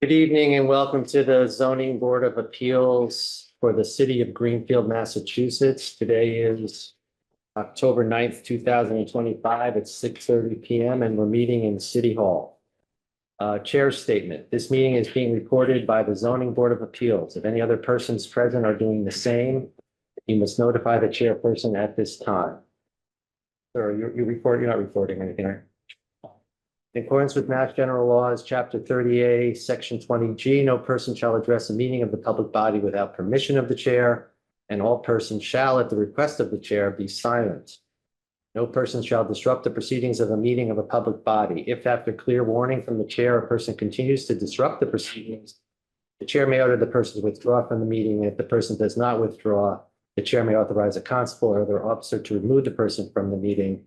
Good evening and welcome to the Zoning Board of Appeals for the City of Greenfield, Massachusetts. Today is October 9th, 2025 at 6:30 PM and we're meeting in City Hall. Chair statement. This meeting is being recorded by the Zoning Board of Appeals. If any other persons present are doing the same, you must notify the chairperson at this time. Sir, you're not recording anything, right? In accordance with Mass General Laws, Chapter 30A, Section 20G, no person shall address a meeting of the public body without permission of the chair, and all persons shall, at the request of the chair, be silent. No person shall disrupt the proceedings of a meeting of a public body. If after clear warning from the chair, a person continues to disrupt the proceedings, the chair may order the person to withdraw from the meeting. If the person does not withdraw, the chair may authorize a constable or other officer to remove the person from the meeting.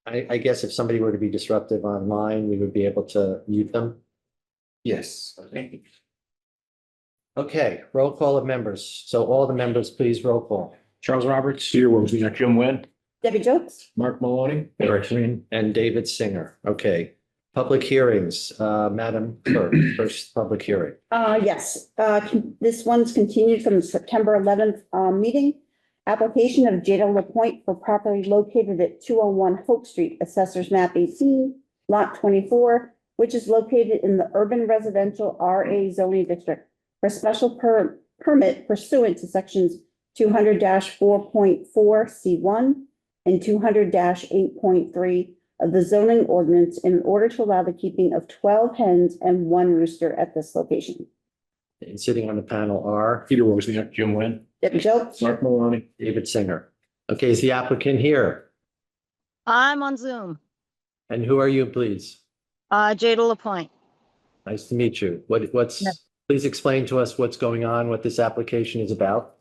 I guess if somebody were to be disruptive online, we would be able to mute them. Yes. Okay, roll call of members. So all the members, please roll call. Charles Roberts. Peter Wozniak. Jim Nguyen. Debbie Jokes. Mark Maloney. Eric Green. And David Singer. Okay, public hearings, Madam Clerk, first public hearing. Yes, this one's continued from the September 11th, meeting. Application of Jada LaPointe for property located at 201 Hope Street, Assessors Map 18, Lot 24, which is located in the Urban Residential RA zoning district for special permit pursuant to sections 200-4.4 C1 and 200-8.3 of the zoning ordinance in order to allow the keeping of 12 hens and 1 rooster at this location. And sitting on the panel are Peter Wozniak. Jim Nguyen. Debbie Jokes. Mark Maloney. David Singer. Okay, is the applicant here? I'm on Zoom. And who are you, please? Jada LaPointe. Nice to meet you. What's, Yeah. please explain to us what's going on, what this application is about.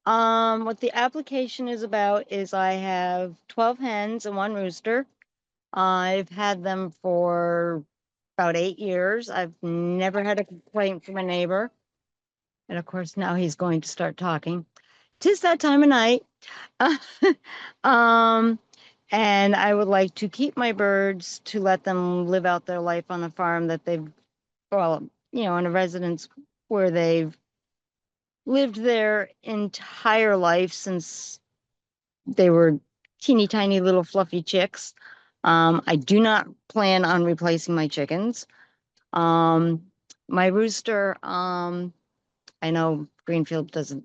What the application is about is I have 12 hens and 1 rooster. I've had them for about 8 years. I've never had a complaint from a neighbor. And of course, now he's going to start talking. 'Tis that time of night. And I would like to keep my birds to let them live out their life on a farm that they've, well, in a residence where they've lived their entire life since they were teeny tiny little fluffy chicks. I do not plan on replacing my chickens. My rooster, I know Greenfield doesn't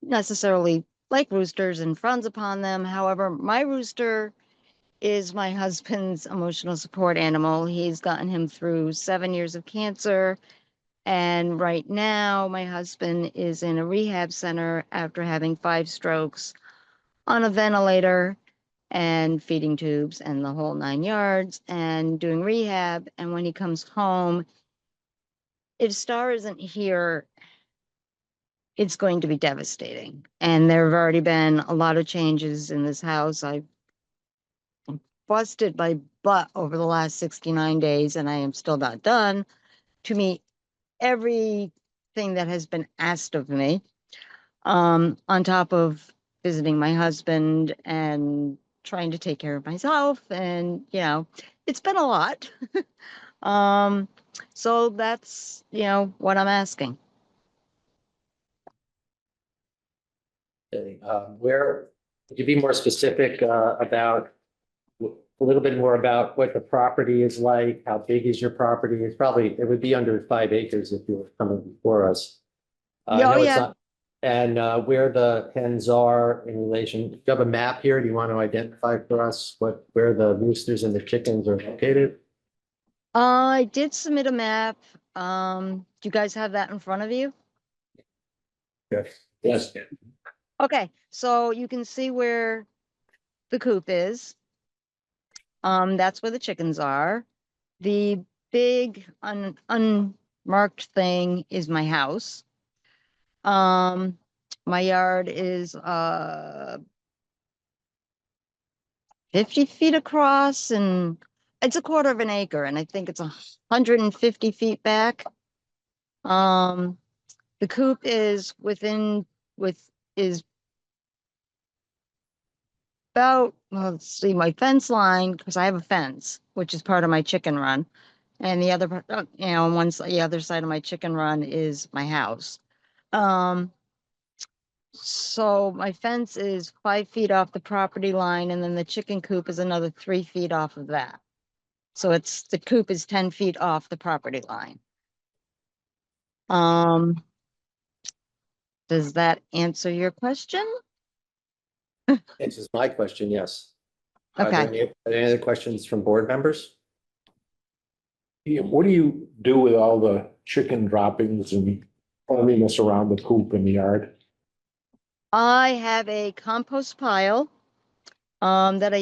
necessarily like roosters and frowns upon them. However, my rooster is my husband's emotional support animal. He's gotten him through 7 years of cancer. And right now, my husband is in a rehab center after having 5 strokes on a ventilator and feeding tubes and the whole 9 yards and doing rehab. And when he comes home, if Star isn't here, it's going to be devastating. And there have already been a lot of changes in this house. I've busted my butt over the last 69 days, and I am still not done to meet everything that has been asked of me, on top of visiting my husband and trying to take care of myself. And, it's been a lot. So that's, what I'm asking. Okay, could you be more specific about a little bit more about what the property is like? How big is your property? It would be under 5 acres if you were coming before us. I know it's not. And where the hens are in relation, do you have a map here? Do you want to identify for us where the roosters and the chickens are located? I did submit a map. Do you guys have that in front of you? Yes. Okay, so you can see where the coop is. That's where the chickens are. The big unmarked thing is my house. My yard is 50 feet across, and it's a quarter of an acre, and I think it's 150 feet back. The coop is is about, well, let's see, my fence line, because I have a fence, which is part of my chicken run. And the other, on the other side of my chicken run is my house. So my fence is 5 feet off the property line, and then the chicken coop is another 3 feet off of that. So the coop is 10 feet off the property line. Does that answer your question? Answers my question, yes. Are there Okay. any other questions from board members? Yeah, what do you do with all the chicken droppings and cleanliness around the coop in the yard? I have a compost pile that I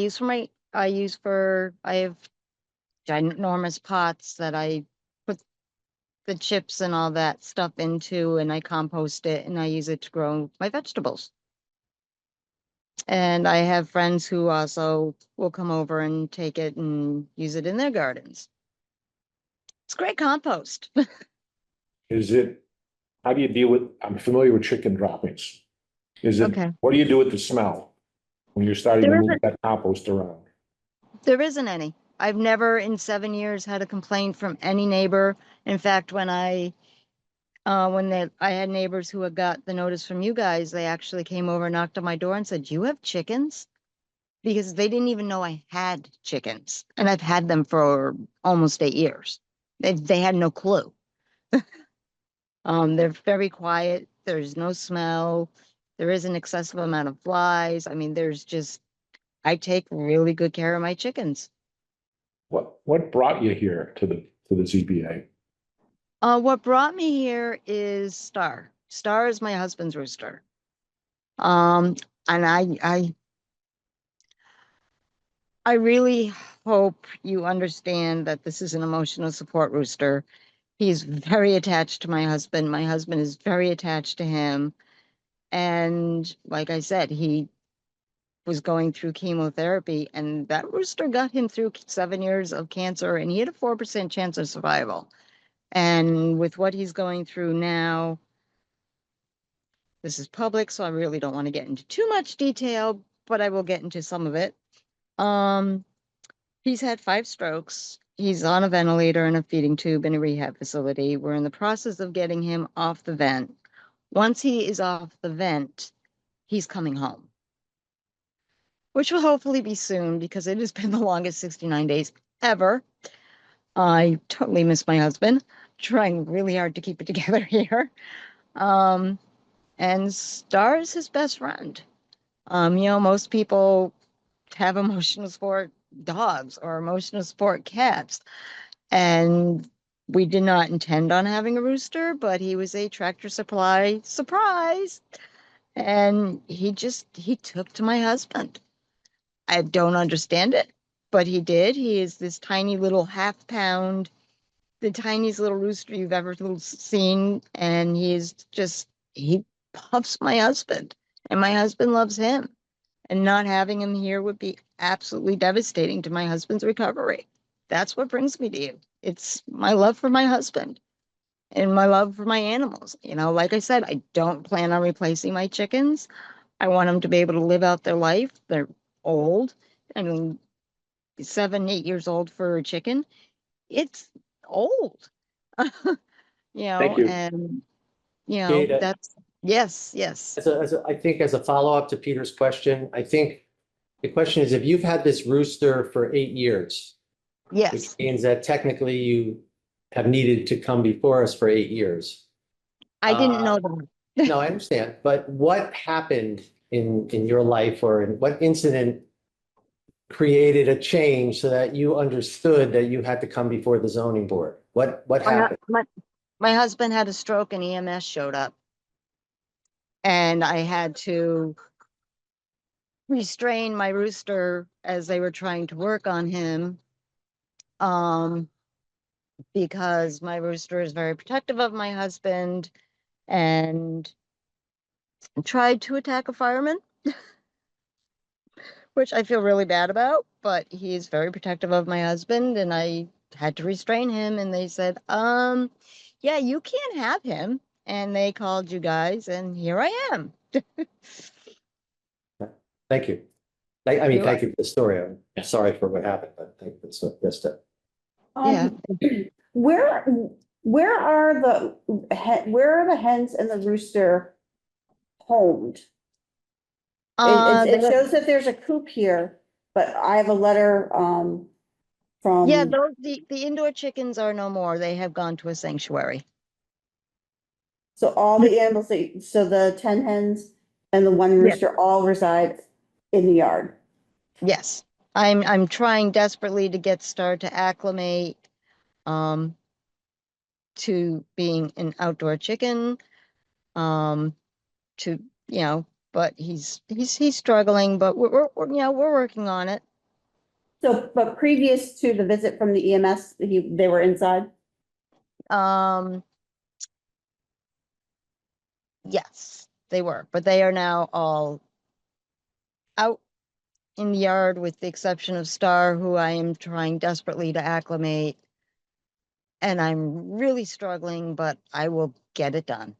have ginormous pots that I put the chips and all that stuff into, and I compost it and I use it to grow my vegetables. And I have friends who also will come over and take it and use it in their gardens. It's great compost. Is it, how do you deal with, I'm familiar with chicken droppings. Is it, Okay. what do you do with the smell when you're starting to There move that compost around? There isn't any. I've never in 7 years had a complaint from any neighbor. In fact, I had neighbors who had got the notice from you guys, they actually came over, knocked on my door and said, "You have chickens?" Because they didn't even know I had chickens, and I've had them for almost 8 years. They had no clue. They're very quiet. There's no smell. There is an excessive amount of flies. I mean, I take really good care of my chickens. What brought you here to the ZBA? What brought me here is Star. Star is my husband's rooster. And I really hope you understand that this is an emotional support rooster. He's very attached to my husband. My husband is very attached to him. And like I said, he was going through chemotherapy, and that rooster got him through 7 years of cancer, and he had a 4% chance of survival. And with what he's going through now, this is public, so I really don't want to get into too much detail, but I will get into some of it. He's had 5 strokes. He's on a ventilator and a feeding tube in a rehab facility. We're in the process of getting him off the vent. Once he is off the vent, he's coming home, which will hopefully be soon because it has been the longest 69 days ever. I totally miss my husband, trying really hard to keep it together here. And Star is his best friend. Most people have emotional support dogs or emotional support cats. And we did not intend on having a rooster, but he was a Tractor Supply surprise. And he took to my husband. I don't understand it, but he did. He is this tiny little half-pound, the tiniest little rooster you've ever seen. And he loves my husband, and my husband loves him. And not having him here would be absolutely devastating to my husband's recovery. That's what brings me to you. It's my love for my husband and my love for my animals. Like I said, I don't plan on replacing my chickens. I want them to be able to live out their life. They're old. I mean, 7, 8 years old for a chicken. It's old. Thank you. And, Jada, yes. I think as a follow-up to Peter's question, I think the question is if you've had this rooster for 8 years, which Yes. means that technically you have needed to come before us for 8 years. I didn't know that. No, I understand, but what happened in your life or in what incident created a change so that you understood that you had to come before the zoning board? What happened? My husband had a stroke and EMS showed up. And I had to restrain my rooster as they were trying to work on him. Because my rooster is very protective of my husband and tried to attack a fireman, which I feel really bad about, but he's very protective of my husband and I had to restrain him, and they said, yeah, you can't have him. And they called you guys and here I am. Thank you. I mean, You're thank you for the story. I'm sorry for what happened, but thank you for the story. Yes, Deb. Yeah. Where, where are where are the hens and the rooster homed? It The- shows that there's a coop here, but I have a letter, yeah, from, the indoor chickens are no more. They have gone to a sanctuary. so all the animals, so the 10 hens and the one Yeah. rooster all reside in the yard. Yes, I'm trying desperately to get Star to acclimate to being an outdoor chicken. To but he's struggling, but we're working on it. So, but previous to the visit from the EMS, they were inside? Um, yes, they were, but they are now all out in the yard with the exception of Star, who I am trying desperately to acclimate. And I'm really struggling, but I will get it done.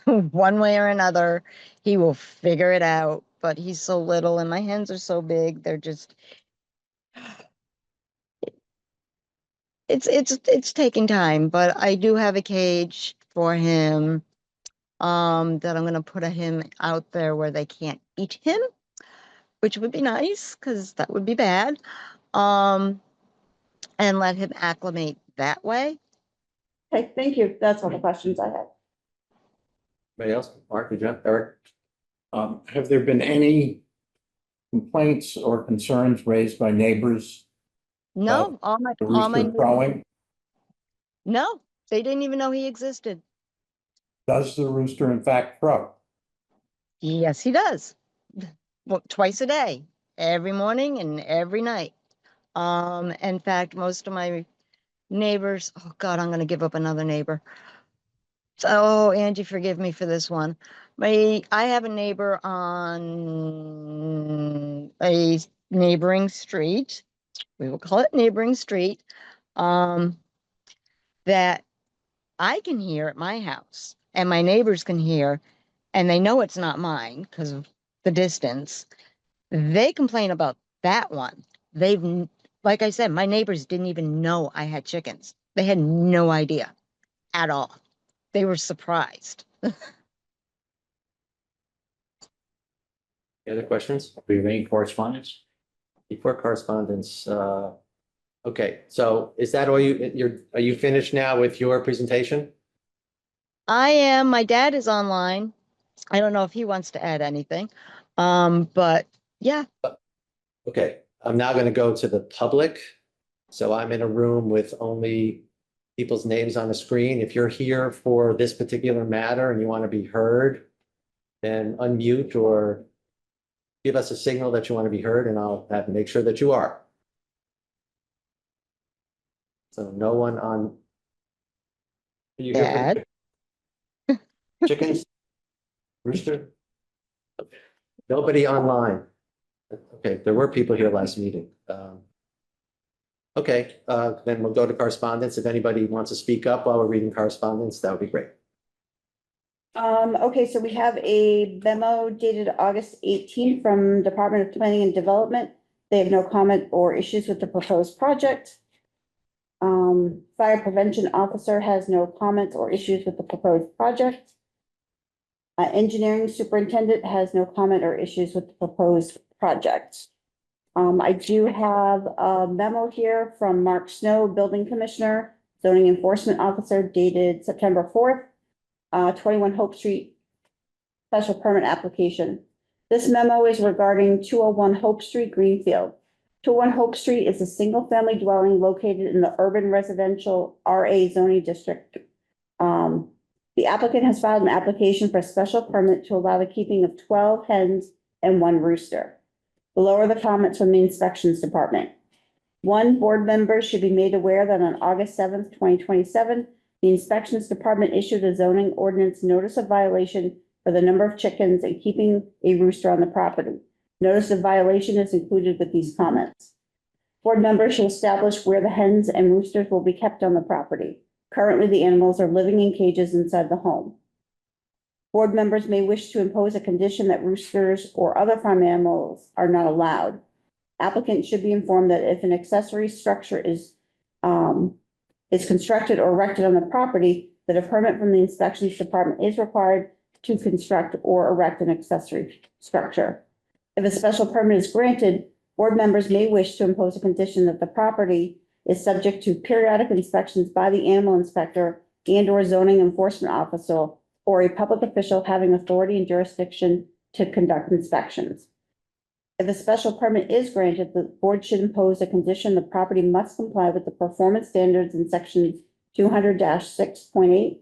One way or another, he will figure it out, but he's so little and my hands are so big, they're just it's taking time, but I do have a cage for him that I'm gonna put him out there where they can't eat him, which would be nice because that would be bad. Um, and let him acclimate that way. Okay, thank you. That's all the questions I had. Anybody else? Mark, did you have, Eric? Have there been any complaints or concerns raised by neighbors? No, The all my rooster crowing? no, they didn't even know he existed. Does the rooster in fact crow? Yes, he does. Well, twice a day, every morning and every night. In fact, most of my neighbors, oh God, I'm gonna give up another neighbor. So, oh, Angie, forgive me for this one. I have a neighbor on a neighboring street. We will call it neighboring street. That I can hear at my house and my neighbors can hear, and they know it's not mine because of the distance. They complain about that one. Like I said, my neighbors didn't even know I had chickens. They had no idea at all. They were surprised. Any other questions? Do we have any correspondence? Before correspondence, okay, so is that all are you finished now with your presentation? I am, my dad is online. I don't know if he wants to add anything. But yeah, Okay, I'm now gonna go to the public. So I'm in a room with only people's names on the screen. If you're here for this particular matter and you want to be heard, then unmute or give us a signal that you want to be heard and I'll have to make sure that you are. So no one on. Are you here for Dad. the chickens? Rooster? Okay. Nobody online. Okay, there were people here last meeting. Okay, then we'll go to correspondence. If anybody wants to speak up while we're reading correspondence, that would be great. Okay, so we have a memo dated August 18th from Department of Planning and Development. They have no comment or issues with the proposed project. Fire prevention officer has no comments or issues with the proposed project. Engineering superintendent has no comment or issues with the proposed project. I do have a memo here from Mark Snow, building commissioner, zoning enforcement officer, dated September 4th, 21 Hope Street, special permit application. This memo is regarding 201 Hope Street, Greenfield. 201 Hope Street is a single-family dwelling located in the urban residential RA zoning district. The applicant has filed an application for a special permit to allow the keeping of 12 hens and 1 rooster. Below are the comments from the inspections department. 1, board members should be made aware that on August 7th, 2027, the inspections department issued a zoning ordinance notice of violation for the number of chickens and keeping a rooster on the property. Notice of violation is included with these comments. Board members should establish where the hens and roosters will be kept on the property. Currently, the animals are living in cages inside the home. Board members may wish to impose a condition that roosters or other farm animals are not allowed. Applicants should be informed that if an accessory structure is is constructed or erected on the property, that a permit from the inspections department is required to construct or erect an accessory structure. If a special permit is granted, board members may wish to impose a condition that the property is subject to periodic inspections by the animal inspector and or zoning enforcement officer or a public official having authority and jurisdiction to conduct inspections. If a special permit is granted, the board should impose a condition the property must comply with the performance standards in section 200-6.8.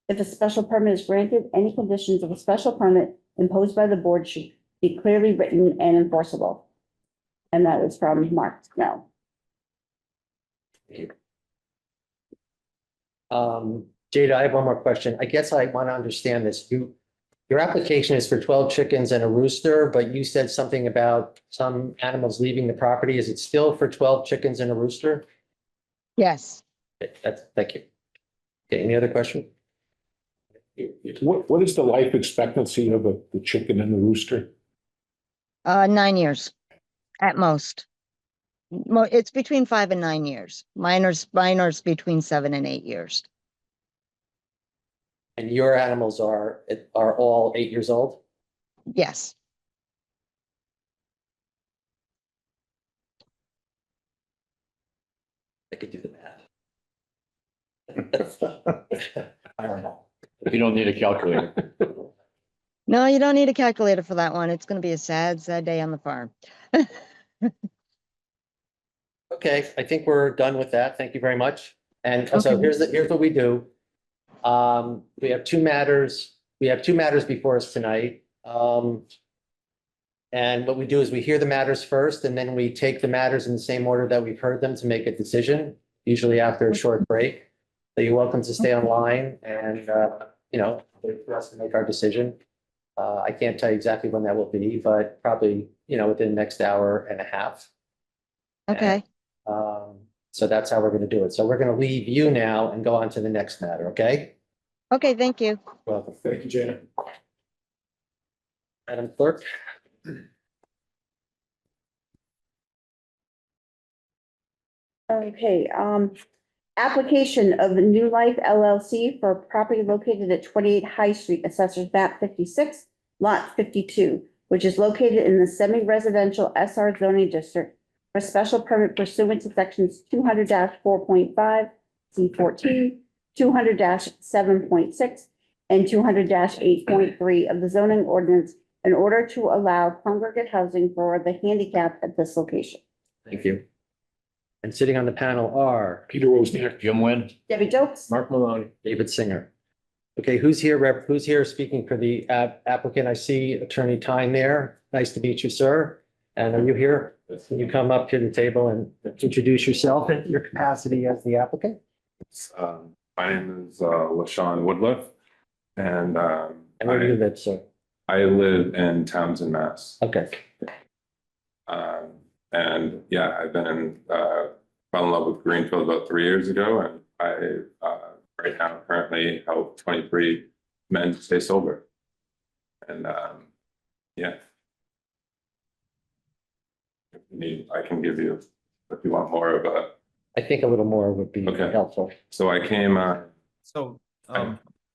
If a special permit is granted, any conditions of a special permit imposed by the board should be clearly written and enforceable. And that is from Mark Snell. Jada, I have one more question. I guess I want to understand this. Your application is for 12 chickens and a rooster, but you said something about some animals leaving the property. Is it still for 12 chickens and a rooster? Yes, Thank you. Okay, any other question? What is the life expectancy of the chicken and the rooster? 9 years at most. It's between 5 and 9 years. Mine's between 7 and 8 years. And your animals are all 8 years old? Yes. I could do the math. I don't know. You don't need a calculator. No, you don't need a calculator for that one. It's going to be a sad, sad day on the farm. Okay, I think we're done with that. Thank you very much. And so Okay. here's what we do. We have two matters before us tonight. And what we do is we hear the matters first, and then we take the matters in the same order that we've heard them to make a decision, usually after a short break. So you're welcome to stay online and, wait for us to make our decision. I can't tell you exactly when that will be, but probably, within the next hour and a half. Okay. So that's how we're going to do it. So we're going to leave you now and go on to the next matter, okay? Okay, thank you. Welcome. Thank you, Jana. Madam Clerk? Okay, application of New Life LLC for property located at 28 High Street, Assessors Map 56, Lot 52, which is located in the semi-residential SR zoning district for special permit pursuant to sections 200-4.5, C14, 200-7.6, and 200-8.3 of the zoning ordinance in order to allow congregate housing for the handicapped at this location. Thank you. And sitting on the panel are Peter Wozniak. Jim Nguyen. Debbie Jokes? Mark Maloney. David Singer. Okay, who's here speaking for the applicant? I see Attorney Tyne there. Nice to meet you, sir. And are you here? Can you come up to the table and introduce yourself and your capacity as the applicant? My name is LaShawn Woodliff, and And where do you live, sir? I live in Townsend, Mass. Okay, And yeah, I've been fell in love with Greenfield about 3 years ago, and I right now currently help 23 men stay sober. And yeah. I can give you, if you want more of a, I think a little more would be Okay. helpful. so I came, So,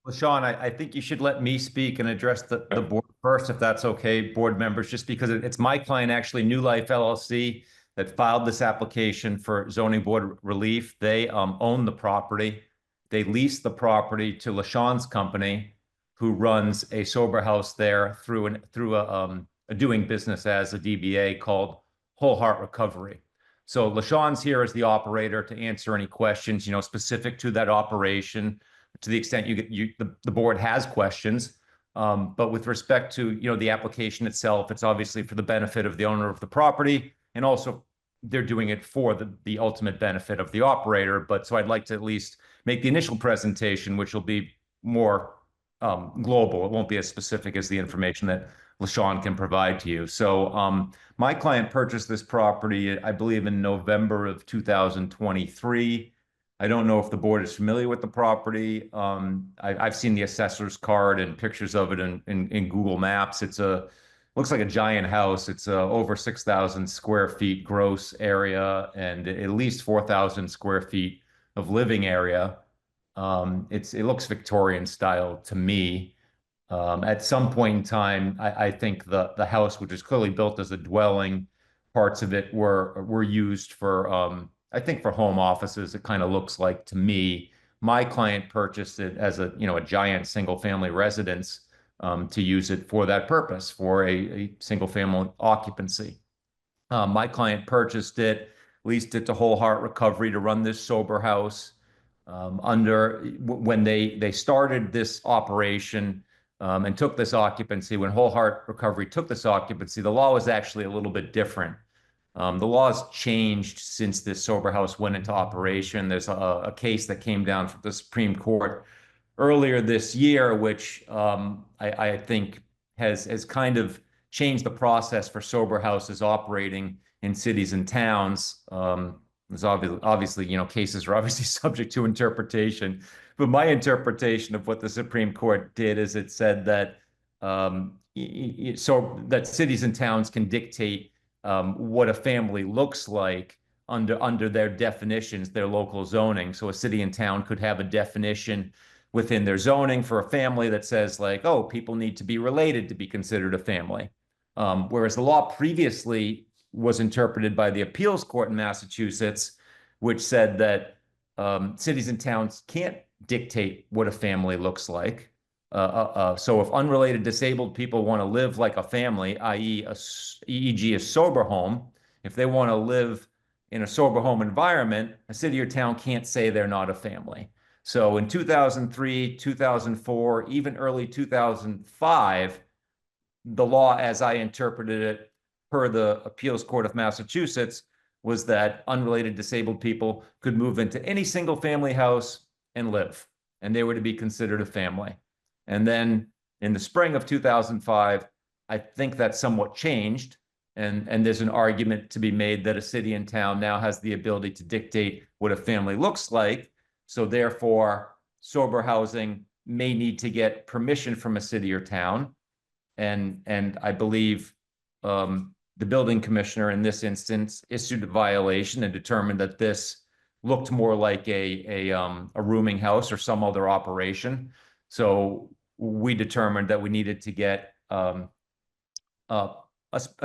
LaShawn, I think you should let me speak and address the board first, if that's okay, board members, just because it's my client, actually, New Life LLC, that filed this application for zoning board relief. They own the property. They lease the property to LaShawn's company, who runs a sober house there through a doing business as a DBA called Whole Heart Recovery. So LaShawn's here as the operator to answer any questions, specific to that operation, to the extent the board has questions. But with respect to, the application itself, it's obviously for the benefit of the owner of the property, and also they're doing it for the ultimate benefit of the operator. But so I'd like to at least make the initial presentation, which will be more global. It won't be as specific as the information that LaShawn can provide to you. So my client purchased this property, I believe, in November of 2023. I don't know if the board is familiar with the property. I've seen the assessor's card and pictures of it in Google Maps. It's a looks like a giant house. It's over 6,000 square feet gross area and at least 4,000 square feet of living area. It looks Victorian style to me. At some point in time, I think the house, which is clearly built as a dwelling, parts of it were used for I think for home offices. It kind of looks like to me. My client purchased it as a a giant single family residence to use it for that purpose, for a single family occupancy. My client purchased it, leased it to Whole Heart Recovery to run this sober house. When they started this operation and took this occupancy, when Whole Heart Recovery took this occupancy, the law was actually a little bit different. The law has changed since this sober house went into operation. There's a case that came down from the Supreme Court earlier this year, which I think has kind of changed the process for sober houses operating in cities and towns. There's obviously, cases are obviously subject to interpretation, but my interpretation of what the Supreme Court did is it said that that cities and towns can dictate what a family looks like under their definitions, their local zoning. So a city and town could have a definition within their zoning for a family that says like, oh, people need to be related to be considered a family. Whereas the law previously was interpreted by the appeals court in Massachusetts, which said that cities and towns can't dictate what a family looks like. So if unrelated disabled people want to live like a family, i.e. e.g. a sober home, if they want to live in a sober home environment, a city or town can't say they're not a family. So in 2003, 2004, even early 2005, the law, as I interpreted it per the appeals court of Massachusetts, was that unrelated disabled people could move into any single family house and live, and they were to be considered a family. And then in the spring of 2005, I think that somewhat changed. And there's an argument to be made that a city and town now has the ability to dictate what a family looks like. So therefore, sober housing may need to get permission from a city or town. And I believe the building commissioner in this instance issued a violation and determined that this looked more like a rooming house or some other operation. So we determined that we needed to get a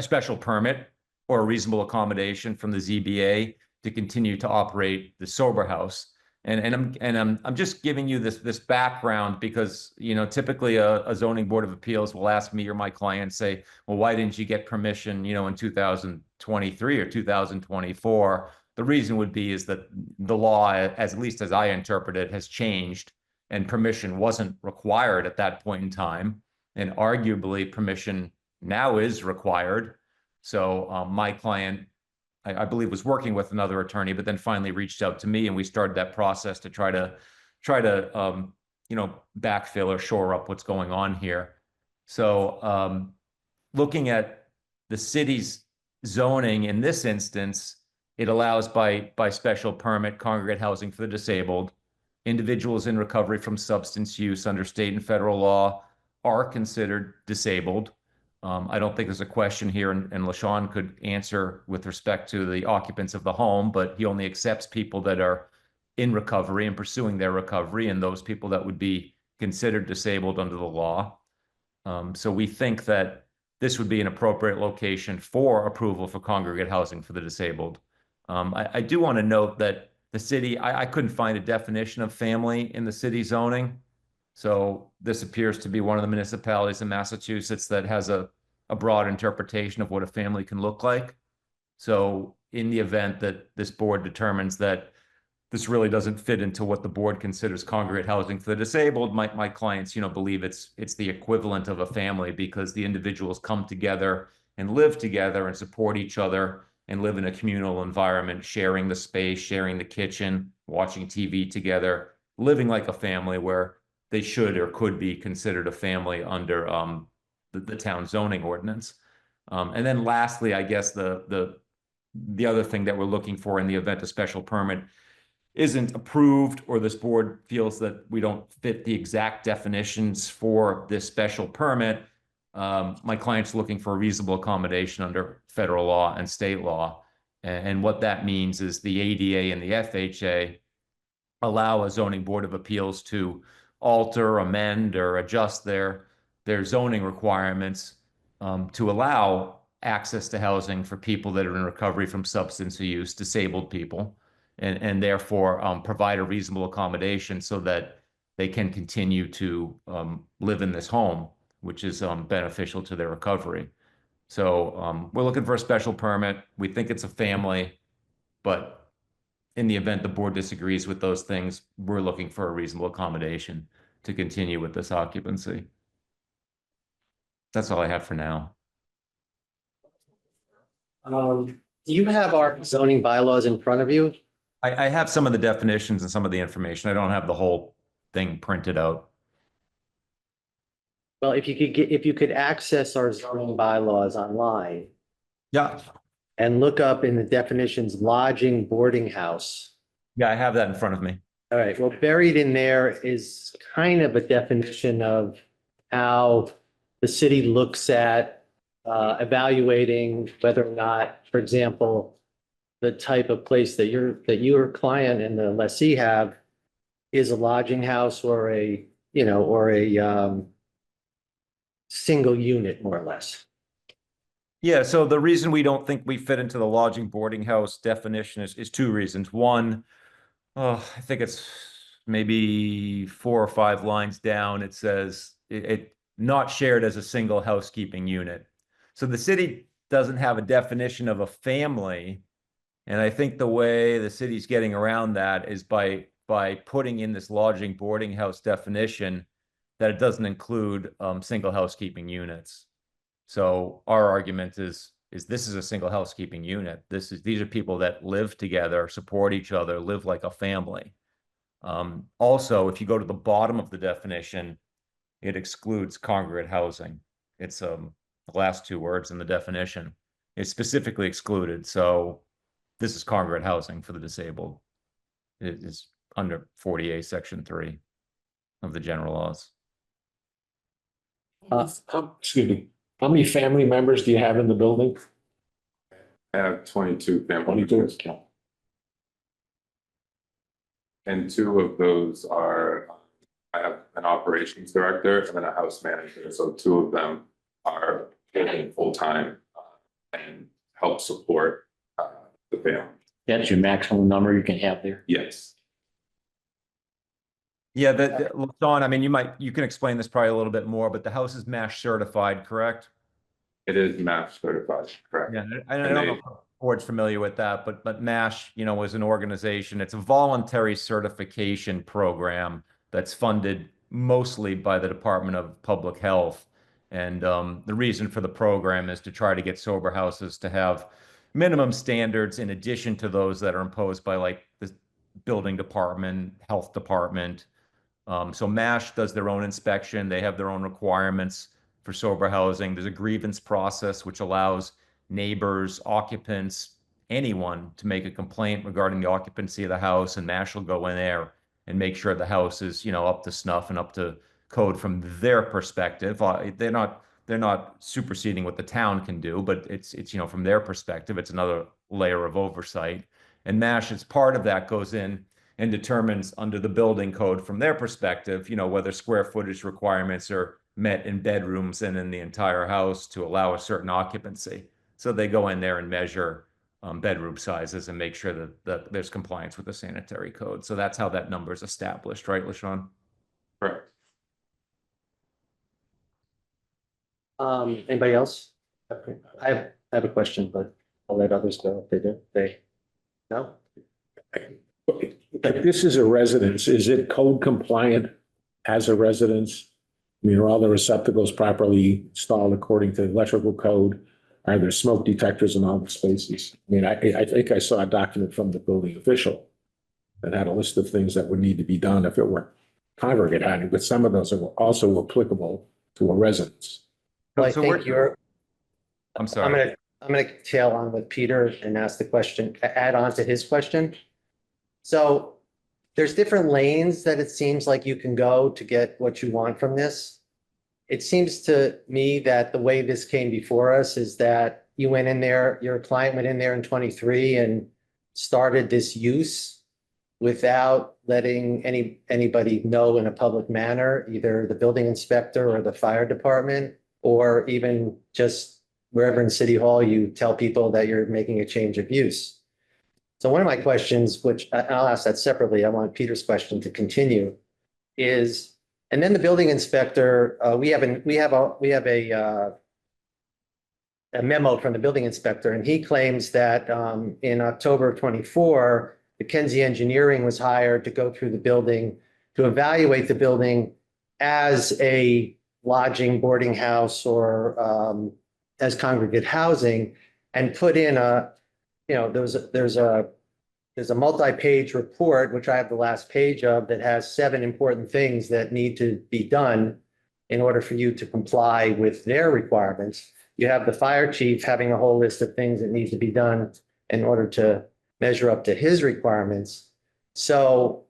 special permit or a reasonable accommodation from the ZBA to continue to operate the sober house. And I'm just giving you this background because, typically a zoning board of appeals will ask me or my client, say, well, why didn't you get permission, in 2023 or 2024? The reason would be is that the law, at least as I interpret it, has changed and permission wasn't required at that point in time. And arguably permission now is required. So my client, I believe, was working with another attorney, but then finally reached out to me, and we started that process to try to backfill or shore up what's going on here. So looking at the city's zoning in this instance, it allows by special permit congregate housing for the disabled. Individuals in recovery from substance use under state and federal law are considered disabled. I don't think there's a question here, and LaShawn could answer with respect to the occupants of the home, but he only accepts people that are in recovery and pursuing their recovery, and those people that would be considered disabled under the law. So we think that this would be an appropriate location for approval for congregate housing for the disabled. I do want to note that the city, I couldn't find a definition of family in the city zoning. So this appears to be one of the municipalities in Massachusetts that has a broad interpretation of what a family can look like. So in the event that this board determines that this really doesn't fit into what the board considers congregate housing for the disabled, my clients, believe it's the equivalent of a family because the individuals come together and live together and support each other and live in a communal environment, sharing the space, sharing the kitchen, watching TV together, living like a family where they should or could be considered a family under the town zoning ordinance. And then lastly, I guess the other thing that we're looking for in the event a special permit isn't approved or this board feels that we don't fit the exact definitions for this special permit, My client's looking for a reasonable accommodation under federal law and state law. And what that means is the ADA and the FHA allow a zoning board of appeals to alter, amend, or adjust their zoning requirements to allow access to housing for people that are in recovery from substance use, disabled people, and therefore provide a reasonable accommodation so that they can continue to live in this home, which is beneficial to their recovery. So we're looking for a special permit. We think it's a family, but in the event the board disagrees with those things, we're looking for a reasonable accommodation to continue with this occupancy. That's all I have for now. Do you have our zoning bylaws in front of you? I have some of the definitions and some of the information. I don't have the whole thing printed out. Well, if you could access our zoning bylaws online Yeah, and look up in the definitions, lodging, boarding house. yeah, I have that in front of me. All right, well, buried in there is kind of a definition of how the city looks at evaluating whether or not, for example, the type of place that your client and the lessee have is a lodging house or a, or a single unit, more or less. Yeah, so the reason we don't think we fit into the lodging boarding house definition is two reasons. One, I think it's maybe 4 or 5 lines down. It says it not shared as a single housekeeping unit. So the city doesn't have a definition of a family. And I think the way the city's getting around that is by putting in this lodging boarding house definition that it doesn't include single housekeeping units. So our argument is this is a single housekeeping unit. These are people that live together, support each other, live like a family. Also, if you go to the bottom of the definition, it excludes congregate housing. It's the last 2 words in the definition. It's specifically excluded. So this is congregate housing for the disabled. It is under 48 section 3 of the general laws. Excuse me, how many family members do you have in the building? I have 22 family 22. members, and 2 of those are, I have an operations director and then a house manager. So 2 of them are working full-time and help support the family. That's your maximum number you can have there. Yes. Yeah, Sean, I mean, you can explain this probably a little bit more, but the house is MASH certified, correct? It is MASH certified, correct? Yeah, I don't know if the board's familiar with that, but MASH, is an organization. It's a voluntary certification program that's funded mostly by the Department of Public Health. And the reason for the program is to try to get sober houses to have minimum standards in addition to those that are imposed by like the building department, health department. So MASH does their own inspection. They have their own requirements for sober housing. There's a grievance process which allows neighbors, occupants, anyone to make a complaint regarding the occupancy of the house, and MASH will go in there and make sure the house is, up to snuff and up to code from their perspective. They're not superseding what the town can do, but it's from their perspective, it's another layer of oversight. And MASH, as part of that, goes in and determines under the building code from their perspective, whether square footage requirements are met in bedrooms and in the entire house to allow a certain occupancy. So they go in there and measure bedroom sizes and make sure that there's compliance with the sanitary code. So that's how that number is established, right, LaShawn? Correct. Anybody else? I have a question, but I'll let others go if they do. No? If this is a residence, is it code compliant as a residence? I mean, are all the receptacles properly installed according to electrical code? Are there smoke detectors in all the spaces? I mean, I think I saw a document from the building official that had a list of things that would need to be done if it were congregate housing, but some of those are also applicable to a residence. Well, I So think I'm sorry. I'm gonna tail on with Peter and ask the question, add on to his question. So there's different lanes that it seems like you can go to get what you want from this. it seems to me that the way this came before us is that you went in there, your client went in there in 23 and started this use without letting anybody know in a public manner, either the building inspector or the fire department, or even just wherever in City Hall, you tell people that you're making a change of use. So one of my questions, which I'll ask that separately, I want Peter's question to continue, is, and then the building inspector, we have a memo from the building inspector, and he claims that in October of 24, McKenzie Engineering was hired to go through the building to evaluate the building as a lodging boarding house or as congregate housing, and put in a, you know, there's a multi-page report, which I have the last page of, that has 7 important things that need to be done in order for you to comply with their requirements. You have the fire chief having a whole list of things that need to be done in order to measure up to his requirements. So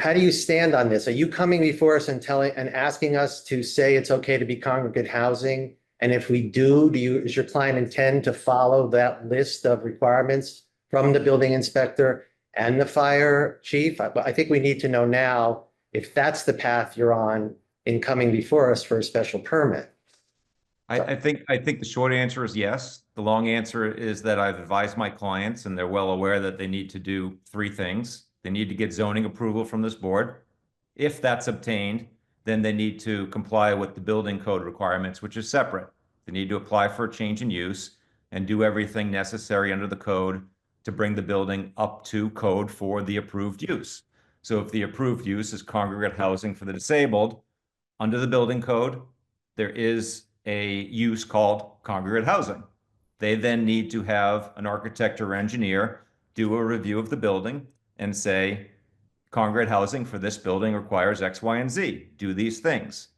how do you stand on this? Are you coming before us and asking us to say it's okay to be congregate housing? And if we do, does your client intend to follow that list of requirements from the building inspector and the fire chief? I think we need to know now if that's the path you're on in coming before us for a special permit. I think the short answer is yes. The long answer is that I've advised my clients, and they're well aware that they need to do 3 things. They need to get zoning approval from this board. If that's obtained, then they need to comply with the building code requirements, which is separate. They need to apply for a change in use and do everything necessary under the code to bring the building up to code for the approved use. So if the approved use is congregate housing for the disabled, under the building code, there is a use called congregate housing. They then need to have an architect or engineer do a review of the building and say, congregate housing for this building requires X, Y, and Z. Do these things.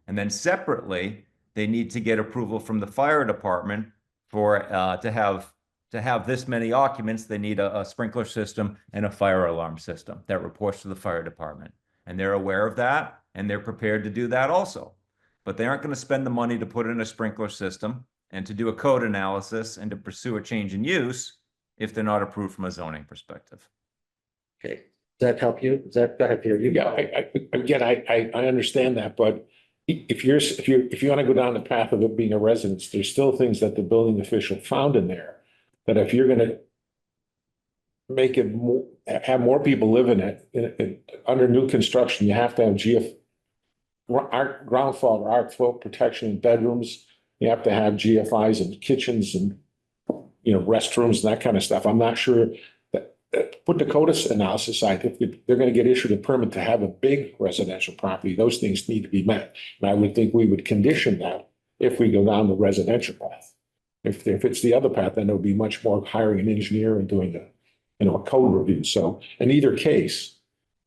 And then separately, they need to get approval from the fire department for to have this many occupants. They need a sprinkler system and a fire alarm system that reports to the fire department. And they're aware of that, and they're prepared to do that also. But they aren't going to spend the money to put in a sprinkler system and to do a code analysis and to pursue a change in use if they're not approved from a zoning perspective. Okay, does that help you? Go ahead, Peter. I understand that, but if you want to go down the path of it being a residence, there's still things that the building official found in there that if you're going to make it more, have more people live in it, under new construction, you have to have ground fault or arc fault protection in bedrooms. You have to have GFIs in kitchens and, restrooms and that kind of stuff. I'm not sure that put the code analysis aside, if they're going to get issued a permit to have a big residential property, those things need to be met. And I would think we would condition that if we go down the residential path. If it's the other path, then there'll be much more hiring an engineer and doing a code review. So in either case,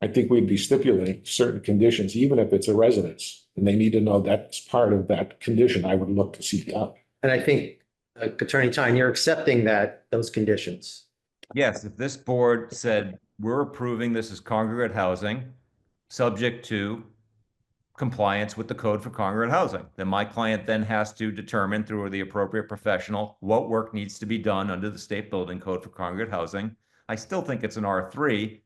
I think we'd be stipulating certain conditions, even if it's a residence, and they need to know that's part of that condition. I would look to see that. And I think, Attorney Tyne, you're accepting those conditions. Yes, if this board said, we're approving this as congregate housing, subject to compliance with the code for congregate housing, then my client then has to determine through the appropriate professional what work needs to be done under the state building code for congregate housing. I still think it's an R3,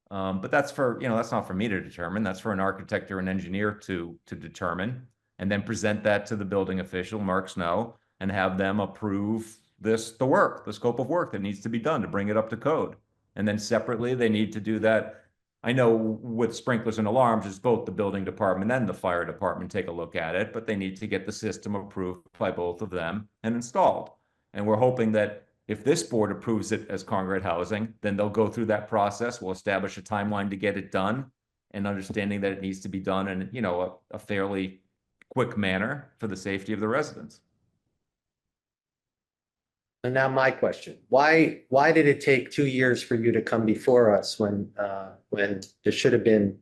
but that's that's not for me to determine. That's for an architect or an engineer to determine, and then present that to the building official, Mark Snow, and have them approve the scope of work that needs to be done to bring it up to code. And then separately, they need to do that. I know with sprinklers and alarms, it's both the building department and the fire department take a look at it, but they need to get the system approved by both of them and installed. And we're hoping that if this board approves it as congregate housing, then they'll go through that process. We'll establish a timeline to get it done, and understanding that it needs to be done in a fairly quick manner for the safety of the residents. And now my question, why did it take 2 years for you to come before us when there should have been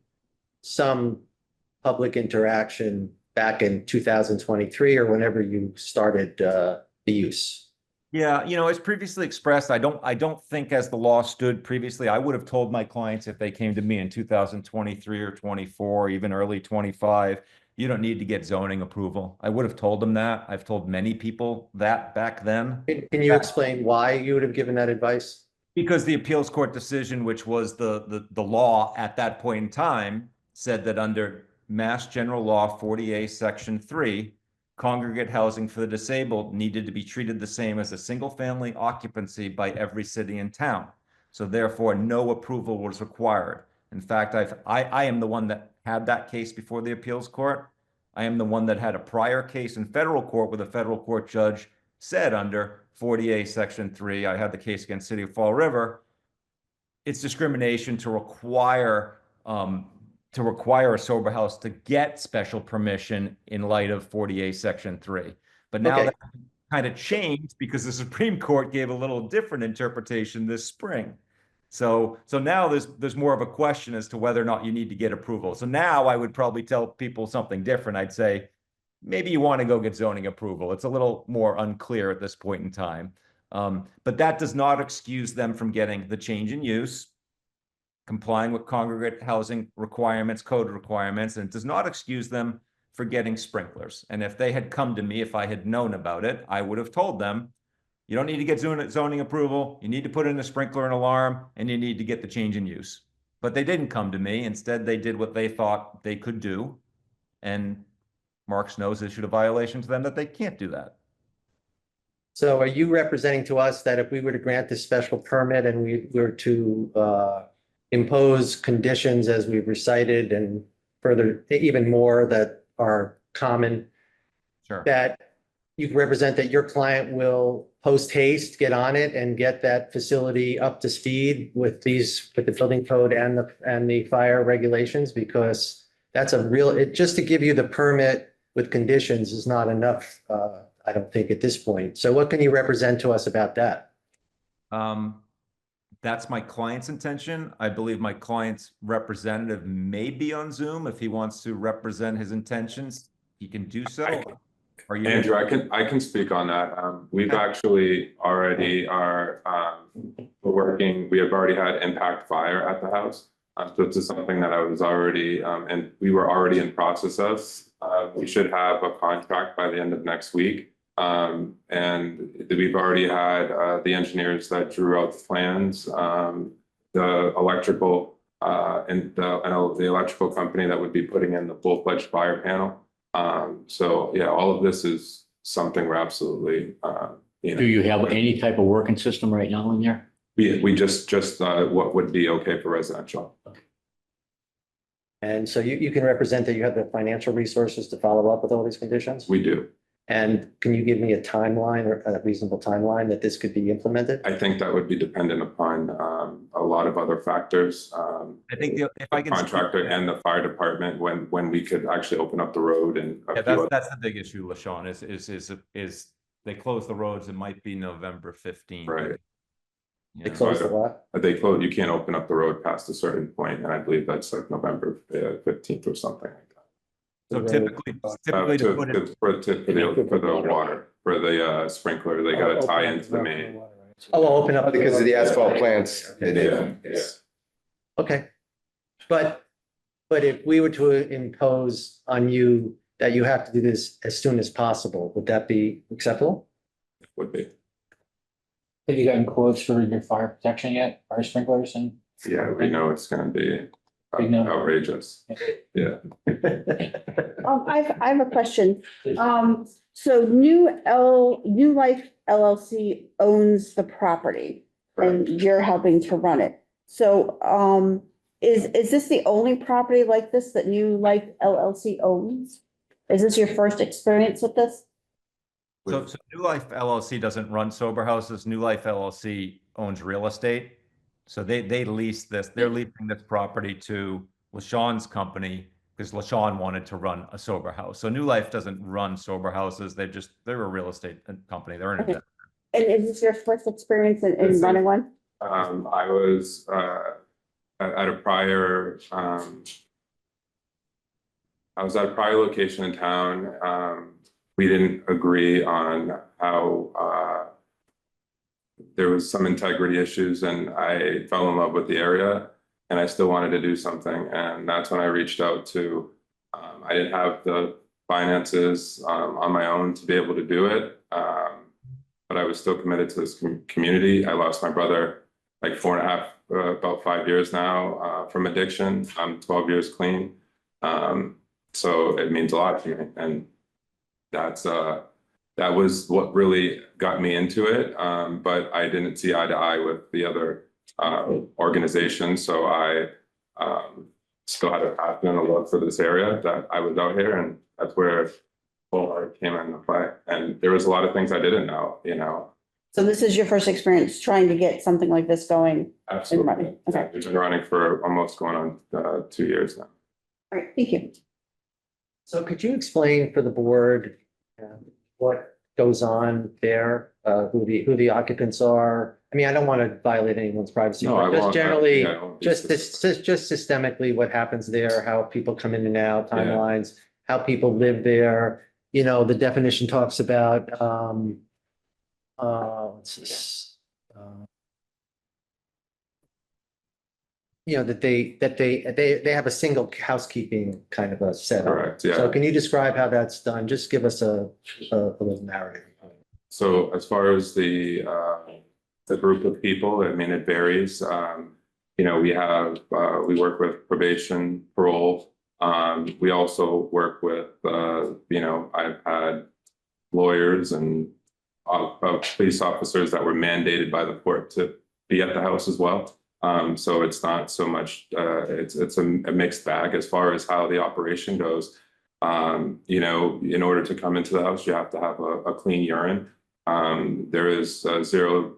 some public interaction back in 2023 or whenever you started the use? Yeah, as previously expressed, I don't think as the law stood previously, I would have told my clients if they came to me in 2023 or 24, even early 25, you don't need to get zoning approval. I would have told them that. I've told many people that back then. Can you explain why you would have given that advice? Because the appeals court decision, which was the law at that point in time, said that under Mass General Law 40A, Section 3, congregate housing for the disabled needed to be treated the same as a single-family occupancy by every city and town. So therefore, no approval was required. In fact, I am the one that had that case before the appeals court. I am the one that had a prior case in federal court where the federal court judge said under 40A Section 3, I had the case against City of Fall River, it's discrimination to require a sober house to get special permission in light of 40A Section 3. But now Okay. that kind of changed because the Supreme Court gave a little different interpretation this spring. So now there's more of a question as to whether or not you need to get approval. So now I would probably tell people something different. I'd say, maybe you want to go get zoning approval. It's a little more unclear at this point in time. But that does not excuse them from getting the change in use, complying with congregate housing requirements, code requirements, and it does not excuse them for getting sprinklers. And if they had come to me, if I had known about it, I would have told them, you don't need to get zoning approval. You need to put in a sprinkler and alarm, and you need to get the change in use. But they didn't come to me. Instead, they did what they thought they could do. And Mark Snows issued a violation to them that they can't do that. So are you representing to us that if we were to grant this special permit and we were to impose conditions as we've recited and further, even more that are common, Sure. that you can represent that your client will post haste, get on it and get that facility up to speed with the building code and the fire regulations? Because that's just to give you the permit with conditions is not enough, I don't think at this point. So what can you represent to us about that? That's my client's intention. I believe my client's representative may be on Zoom. If he wants to represent his intentions, he can do so. Are you? Andrew, I can speak on that. We've actually already we have already had impact fire at the house. So it's something that I was already, and we were already in process of. We should have a contract by the end of next week. And we've already had the engineers that drew out the plans, the electrical and the electrical company that would be putting in the full-fledged fire panel. So yeah, all of this is something we're absolutely, Do you have any type of working system right now in there? we just what would be okay for residential. And so you can represent that you have the financial resources to follow up with all these conditions? We do. And can you give me a timeline or a reasonable timeline that this could be implemented? I think that would be dependent upon a lot of other factors. I think if I can. Contractor and the fire department when we could actually open up the road and. Yeah, that's the big issue, LaShawn, is they close the roads. It might be November 15th. Right. They close the what? They close, you can't open up the road past a certain point, and I believe that's like November 15th or something like that. So typically to put it. For the water, for the sprinkler, they gotta tie into the main. Oh, open up. Because of the asphalt plants. Yeah. Okay. But if we were to impose on you that you have to do this as soon as possible, would that be acceptable? Would be, Have you gotten quotes for your fire protection yet, fire sprinklers and? yeah, we know it's gonna be Big number. outrageous, yeah. I have a question. So New Life LLC owns the property and you're helping to run it. So, is this the only property like this that New Life LLC owns? Is this your first experience with this? So New Life LLC doesn't run sober houses. New Life LLC owns real estate. So they lease this, they're leasing this property to LaShawn's company because LaShawn wanted to run a sober house. So New Life doesn't run sober houses. They're a real estate company. They're in Okay. it. And is this your first experience in This is- running one? I was at a prior location in town. We didn't agree on how there was some integrity issues, and I fell in love with the area and I still wanted to do something. And that's when I reached out to I didn't have the finances on my own to be able to do it. But I was still committed to this community. I lost my brother like 4.5, about 5 years now from addiction. I'm 12 years clean. So it means a lot to me. And that's that was what really got me into it. But I didn't see eye to eye with the other organizations. So I still had a passion and a love for this area that I was out here, and that's where Bullheart came into play. And there was a lot of things I didn't know, you know. So this is your first experience trying to get something like this going? Absolutely. running, okay. We've been running for almost going on 2 years now. All right, thank you. So could you explain for the board what goes on there, who the occupants are? I mean, I don't want to violate anyone's privacy, No, I but just won't. generally, Yeah, I won't be just systemically what happens there, how people come in and out, Yeah. timelines, how people live there. You know, the definition talks about, what's this? You know, that they have a single housekeeping kind of a setup. Correct, yeah. So can you describe how that's done? Just give us a little narrative. So as far as the group of people, I mean, it varies. You know, we work with probation, parole. We also work with, you know, I've had lawyers and police officers that were mandated by the court to be at the house as well. So it's not so much, it's a mixed bag as far as how the operation goes. You know, in order to come into the house, you have to have a clean urine. There is zero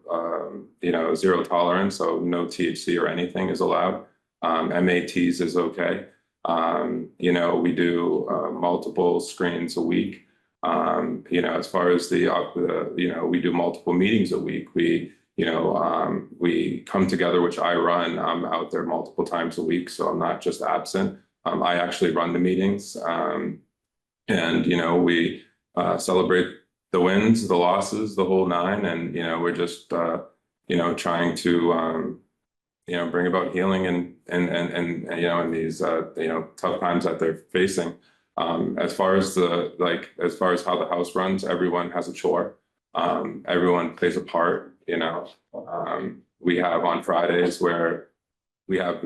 tolerance, so no THC or anything is allowed. MATs is okay. You know, we do multiple screens a week. You know, as far as you know, we do multiple meetings a week. We come together, which I run. I'm out there multiple times a week, so I'm not just absent. I actually run the meetings. And, you know, we celebrate the wins, the losses, the whole nine. And, you know, we're just, you know, trying to, you know, bring about healing and you know, in these, you know, tough times that they're facing. As far as how the house runs, everyone has a chore. Everyone plays a part, you know. We have on Fridays where we have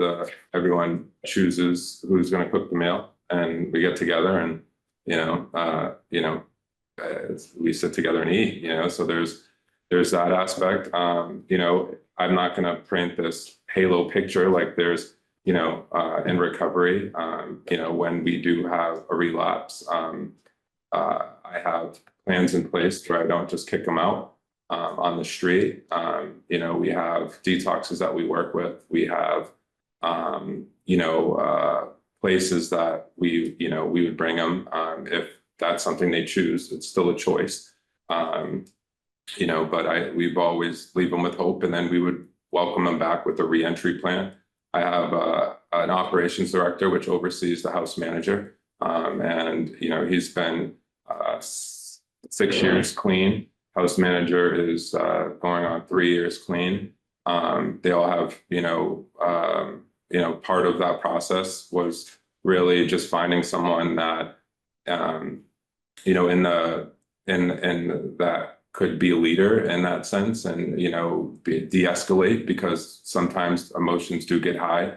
everyone chooses who's going to cook the meal, and we get together and, we sit together and eat, you know. So there's that aspect. You know, I'm not going to paint this halo picture like there's, you know, in recovery, you know, when we do have a relapse, I have plans in place where I don't just kick them out on the street. You know, we have detoxes that we work with. We have, you know, places that we would bring them if that's something they choose. It's still a choice. You know, but we've always leave them with hope, and then we would welcome them back with a reentry plan. I have an operations director which oversees the house manager, and you know, he's been 6 years clean. House manager is going on 3 years clean. They all have, you know, part of that process was really just finding someone that, you know, in that could be a leader in that sense, and, you know, de-escalate, because sometimes emotions do get high,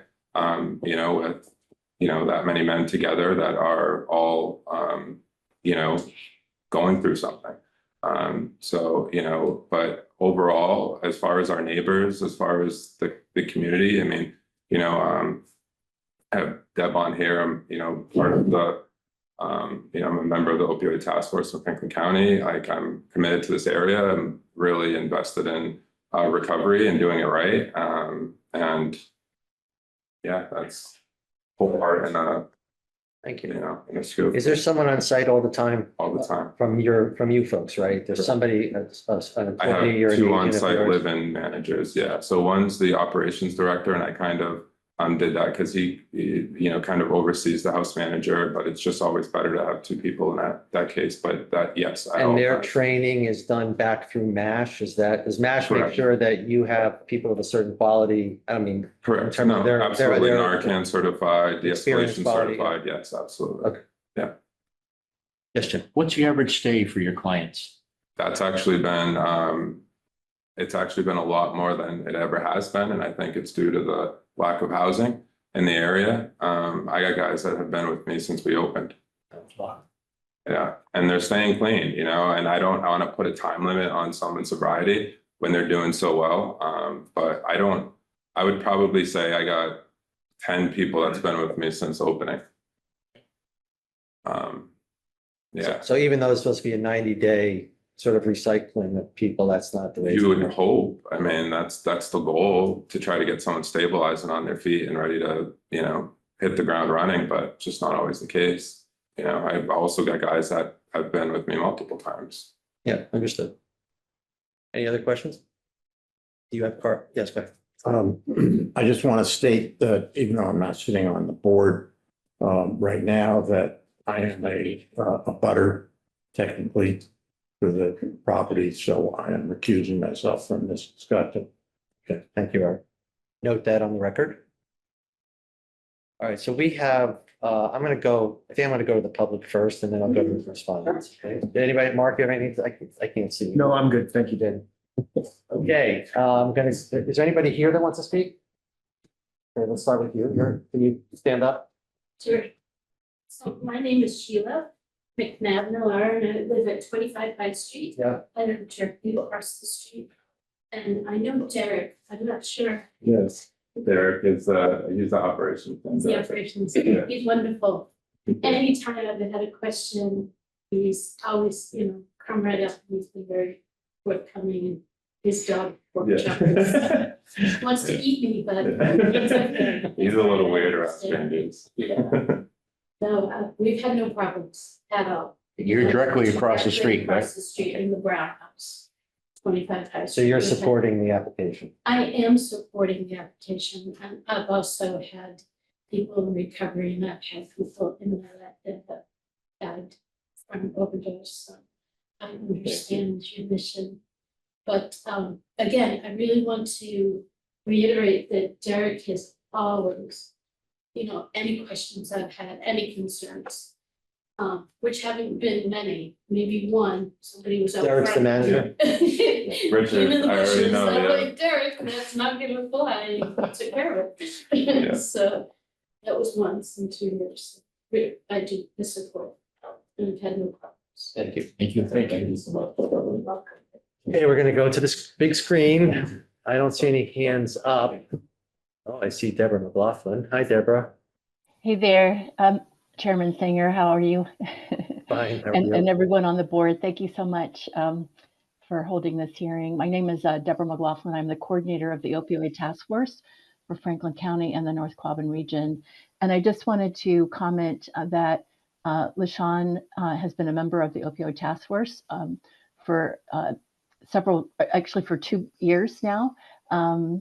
you know, with, you know, that many men together that are all, you know, going through something. So, you know, but overall, as far as our neighbors, as far as the community, I mean, you know, I have Deb on here. I'm, you know, part of the, you know, I'm a member of the opioid task force of Franklin County. Like, I'm committed to this area. I'm really invested in recovery and doing it right. And yeah, that's whole part in Thank you you. know, in a scoop Is there someone on site all the time all the time. from you folks, right? There's somebody, an I have employee or an 2 agent of on-site yours? live-in managers, yeah. So one's the operations director, and I kind of did that because you know, kind of oversees the house manager, but it's just always better to have two people in that case. But that, yes. And their training is done back through MASH. Does MASH make Correct. sure that you have people of a certain quality? I don't mean. Correct. terms of No, their- absolutely. their- Narcan certified, experience de-escalation quality, certified. Yes, absolutely. Okay. Yes, Jim. What's the average stay for your clients? That's actually been, it's actually been a lot more than it ever has been. And I think it's due to the lack of housing in the area. I got guys that have been with me since we opened. Yeah, and they're staying clean, you know, and I don't want to put a time limit on someone's sobriety when they're doing so well. But I would probably say I got 10 people that's been with me since opening. Yeah. So even though it's supposed to be a 90-day sort of recycling of people, that's not the way. You would hope, I mean, that's the goal, to try to get someone stabilized and on their feet and ready to, you know, hit the ground running, but just not always the case. You know, I've also got guys that have been with me multiple times. Yeah, understood. Any other questions? Do you have yes, go ahead. I just want to state that even though I'm not sitting on the board right now, that I am a butter technically to the property, so I am recusing myself from this discussion. Okay, thank you, Art. Note that on the record. All right, so we have, I think I'm gonna go to the public first and then I'll go to the respondents. Okay, did anybody, Mark, you have anything? I can't see. No, I'm good. Thank you, Dan. Okay, is there anybody here that wants to speak? Okay, let's start with you. Can you stand up? Sure. So my name is Sheila McNabb Miller, and I live at 25 High Street. Yeah. I live directly across the street. And I know Derek, I'm not sure, Yes. Derek is, he's the operations. the operations, Yeah. he's wonderful. Anytime I've had a question, he's always, you know, come right up, and he's been very forthcoming, and his dog Yeah. wants to eat me, but it's okay. He's a little weird around strangers. Yeah. No, we've had no problems at all. You're directly across the street, right? Across the street in the Brown House, 25 High Street. So you're We've had- supporting the application? I am supporting the application, and I've also had people in recovery, and I've had people in there that have died from overdose, so I understand your mission. But again, I really want to reiterate that Derek has always, you know, any questions I've had, any concerns, which haven't been many, maybe one, somebody was out Derek's the front. manager? Richard, I already know, I'm yeah. like, Derek, that's not gonna fly, and took care of Yeah. it. So that was once in 2 years. I do the support, and I've had no problems. Thank you. Thank you. Thank you. Welcome. Okay, we're gonna go to this big screen. I don't see any hands up. Oh, I see Deborah McLaughlin. Hi, Deborah. Hey there, Chairman Singer, how are you? Fine. How are And you? everyone on the board, thank you so much for holding this hearing. My name is Deborah McLaughlin. I'm the coordinator of the opioid task force for Franklin County and the North Quabbin region. And I just wanted to comment that LaShawn has been a member of the opioid task force for actually for 2 years now,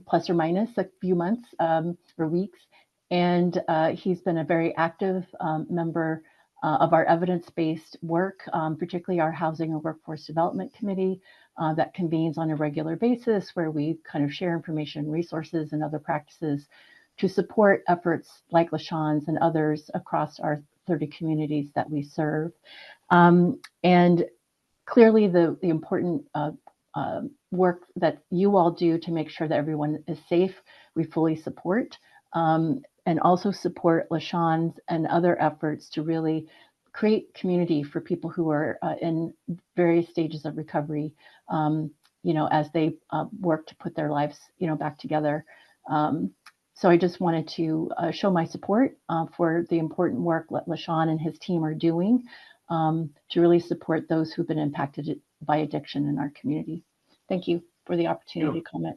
plus or minus a few months or weeks. And he's been a very active member of our evidence-based work, particularly our Housing and Workforce Development Committee that convenes on a regular basis, where we kind of share information, resources, and other practices to support efforts like LaShawn's and others across our 30 communities that we serve. And clearly the important work that you all do to make sure that everyone is safe, we fully support. And also support LaShawn's and other efforts to really create community for people who are in various stages of recovery, you know, as they work to put their lives, you know, back together. So I just wanted to show my support for the important work that LaShawn and his team are doing to really support those who've been impacted by addiction in our community. Thank you for the opportunity to comment.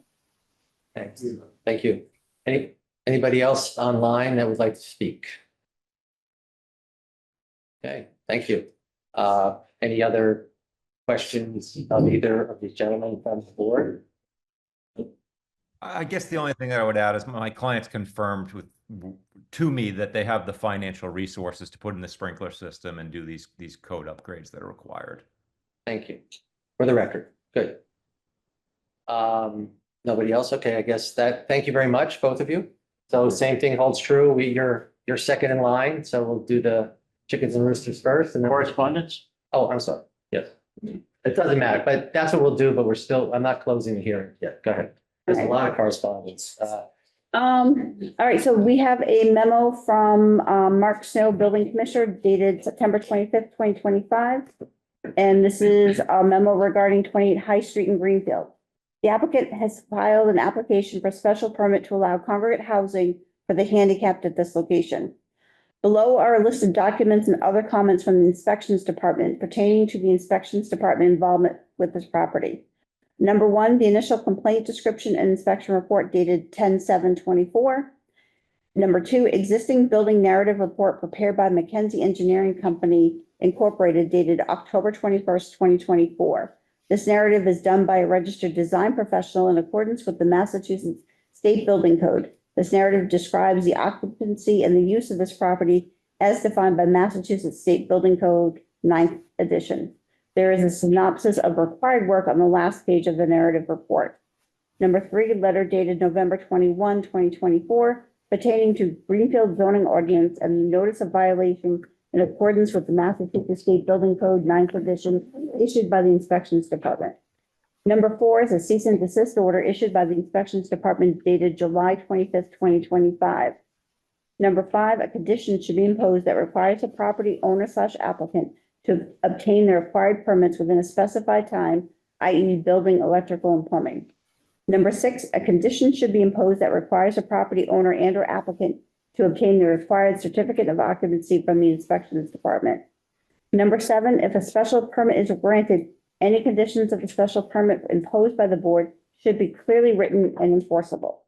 Thanks. Thank you. Anybody else online that would like to speak? Okay, thank you. Any other questions of either of these gentlemen from the board? I guess the only thing that I would add is my client's confirmed with to me that they have the financial resources to put in the sprinkler system and do these code upgrades that are required. Thank you. For the record, good. Nobody else? Okay, I guess thank you very much, both of you. So same thing holds true. You're second in line, so we'll do the chickens and roosters first and then. Correspondence? Oh, I'm sorry. Yes. It doesn't matter, but that's what we'll do, but I'm not closing the hearing yet. Go ahead. There's a lot of correspondence. All right, so we have a memo from Mark Snow, Building Commissioner, dated September 25th, 2025. And this is a memo regarding 28 High Street in Greenfield. The applicant has filed an application for special permit to allow congregate housing for the handicapped at this location. Below are a list of documents and other comments from the Inspections Department pertaining to the Inspections Department involvement with this property. Number one, the initial complaint description and inspection report dated 10/7/24. Number two, existing building narrative report prepared by McKenzie Engineering Company Incorporated dated October 21st, 2024. This narrative is done by a registered design professional in accordance with the Massachusetts State Building Code. This narrative describes the occupancy and the use of this property as defined by Massachusetts State Building Code 9th edition. There is a synopsis of required work on the last page of the narrative report. Number three, letter dated November 21, 2024, pertaining to Greenfield zoning ordinance and the notice of violation in accordance with the Massachusetts State Building Code 9th edition issued by the Inspections Department. Number four is a cease and desist order issued by the Inspections Department dated July 25th, 2025. Number five, a condition should be imposed that requires a property owner / applicant to obtain the required permits within a specified time, i.e. building, electrical, and plumbing. Number six, a condition should be imposed that requires a property owner and/or applicant to obtain the required certificate of occupancy from the Inspections Department. Number seven, if a special permit is granted, any conditions of the special permit imposed by the board should be clearly written and enforceable.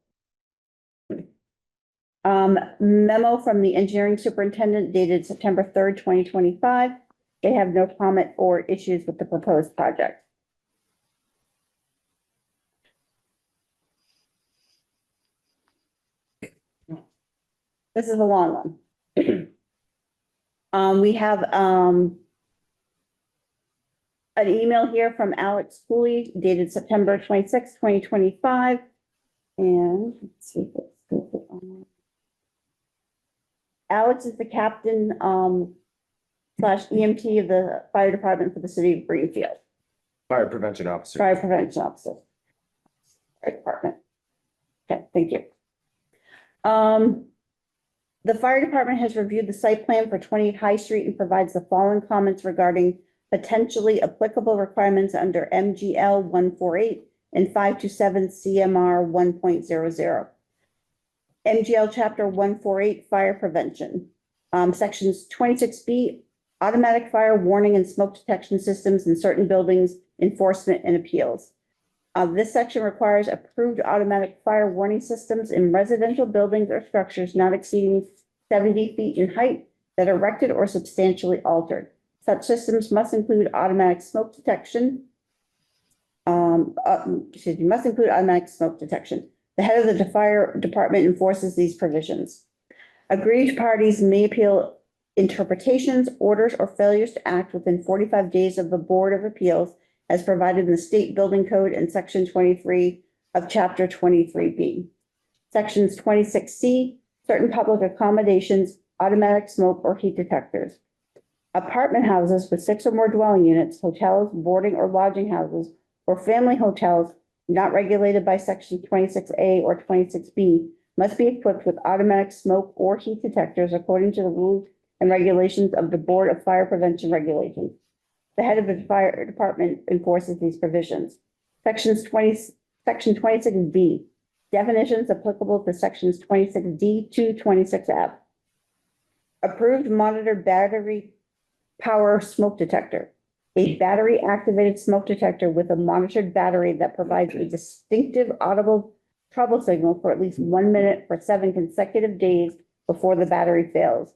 Memo from the engineering superintendent dated September 3rd, 2025. They have no comment or issues with the proposed project. This is a long one. We have an email here from Alex Cooley dated September 26, 2025. And let's see if it's on. Alex is the captain / EMT of the fire department for the city of Greenfield. Fire prevention officer. Fire prevention officer. Fire department. Okay, thank you. The fire department has reviewed the site plan for 28 High Street and provides the following comments regarding potentially applicable requirements under MGL 148 and 527 CMR 1.00. MGL Chapter 148, Fire Prevention. Sections 26B, Automatic Fire Warning and Smoke Detection Systems in certain buildings, enforcement and appeals. This section requires approved automatic fire warning systems in residential buildings or structures not exceeding 70 feet in height that are erected or substantially altered. Such systems must include automatic smoke detection. Must include automatic smoke detection. The head of the fire department enforces these provisions. Aggrieved parties may appeal interpretations, orders, or failures to act within 45 days of the Board of Appeals as provided in the State Building Code and Section 23 of Chapter 23B. Sections 26C, certain public accommodations, automatic smoke or heat detectors. Apartment houses with 6 or more dwelling units, hotels, boarding or lodging houses, or family hotels not regulated by Section 26A or 26B must be equipped with automatic smoke or heat detectors according to the rules and regulations of the Board of Fire Prevention Regulations. The head of the fire department enforces these provisions. Section 26B, definitions applicable to sections 26D to 26F. Approved monitored battery power smoke detector. A battery activated smoke detector with a monitored battery that provides a distinctive audible trouble signal for at least 1 minute for 7 consecutive days before the battery fails.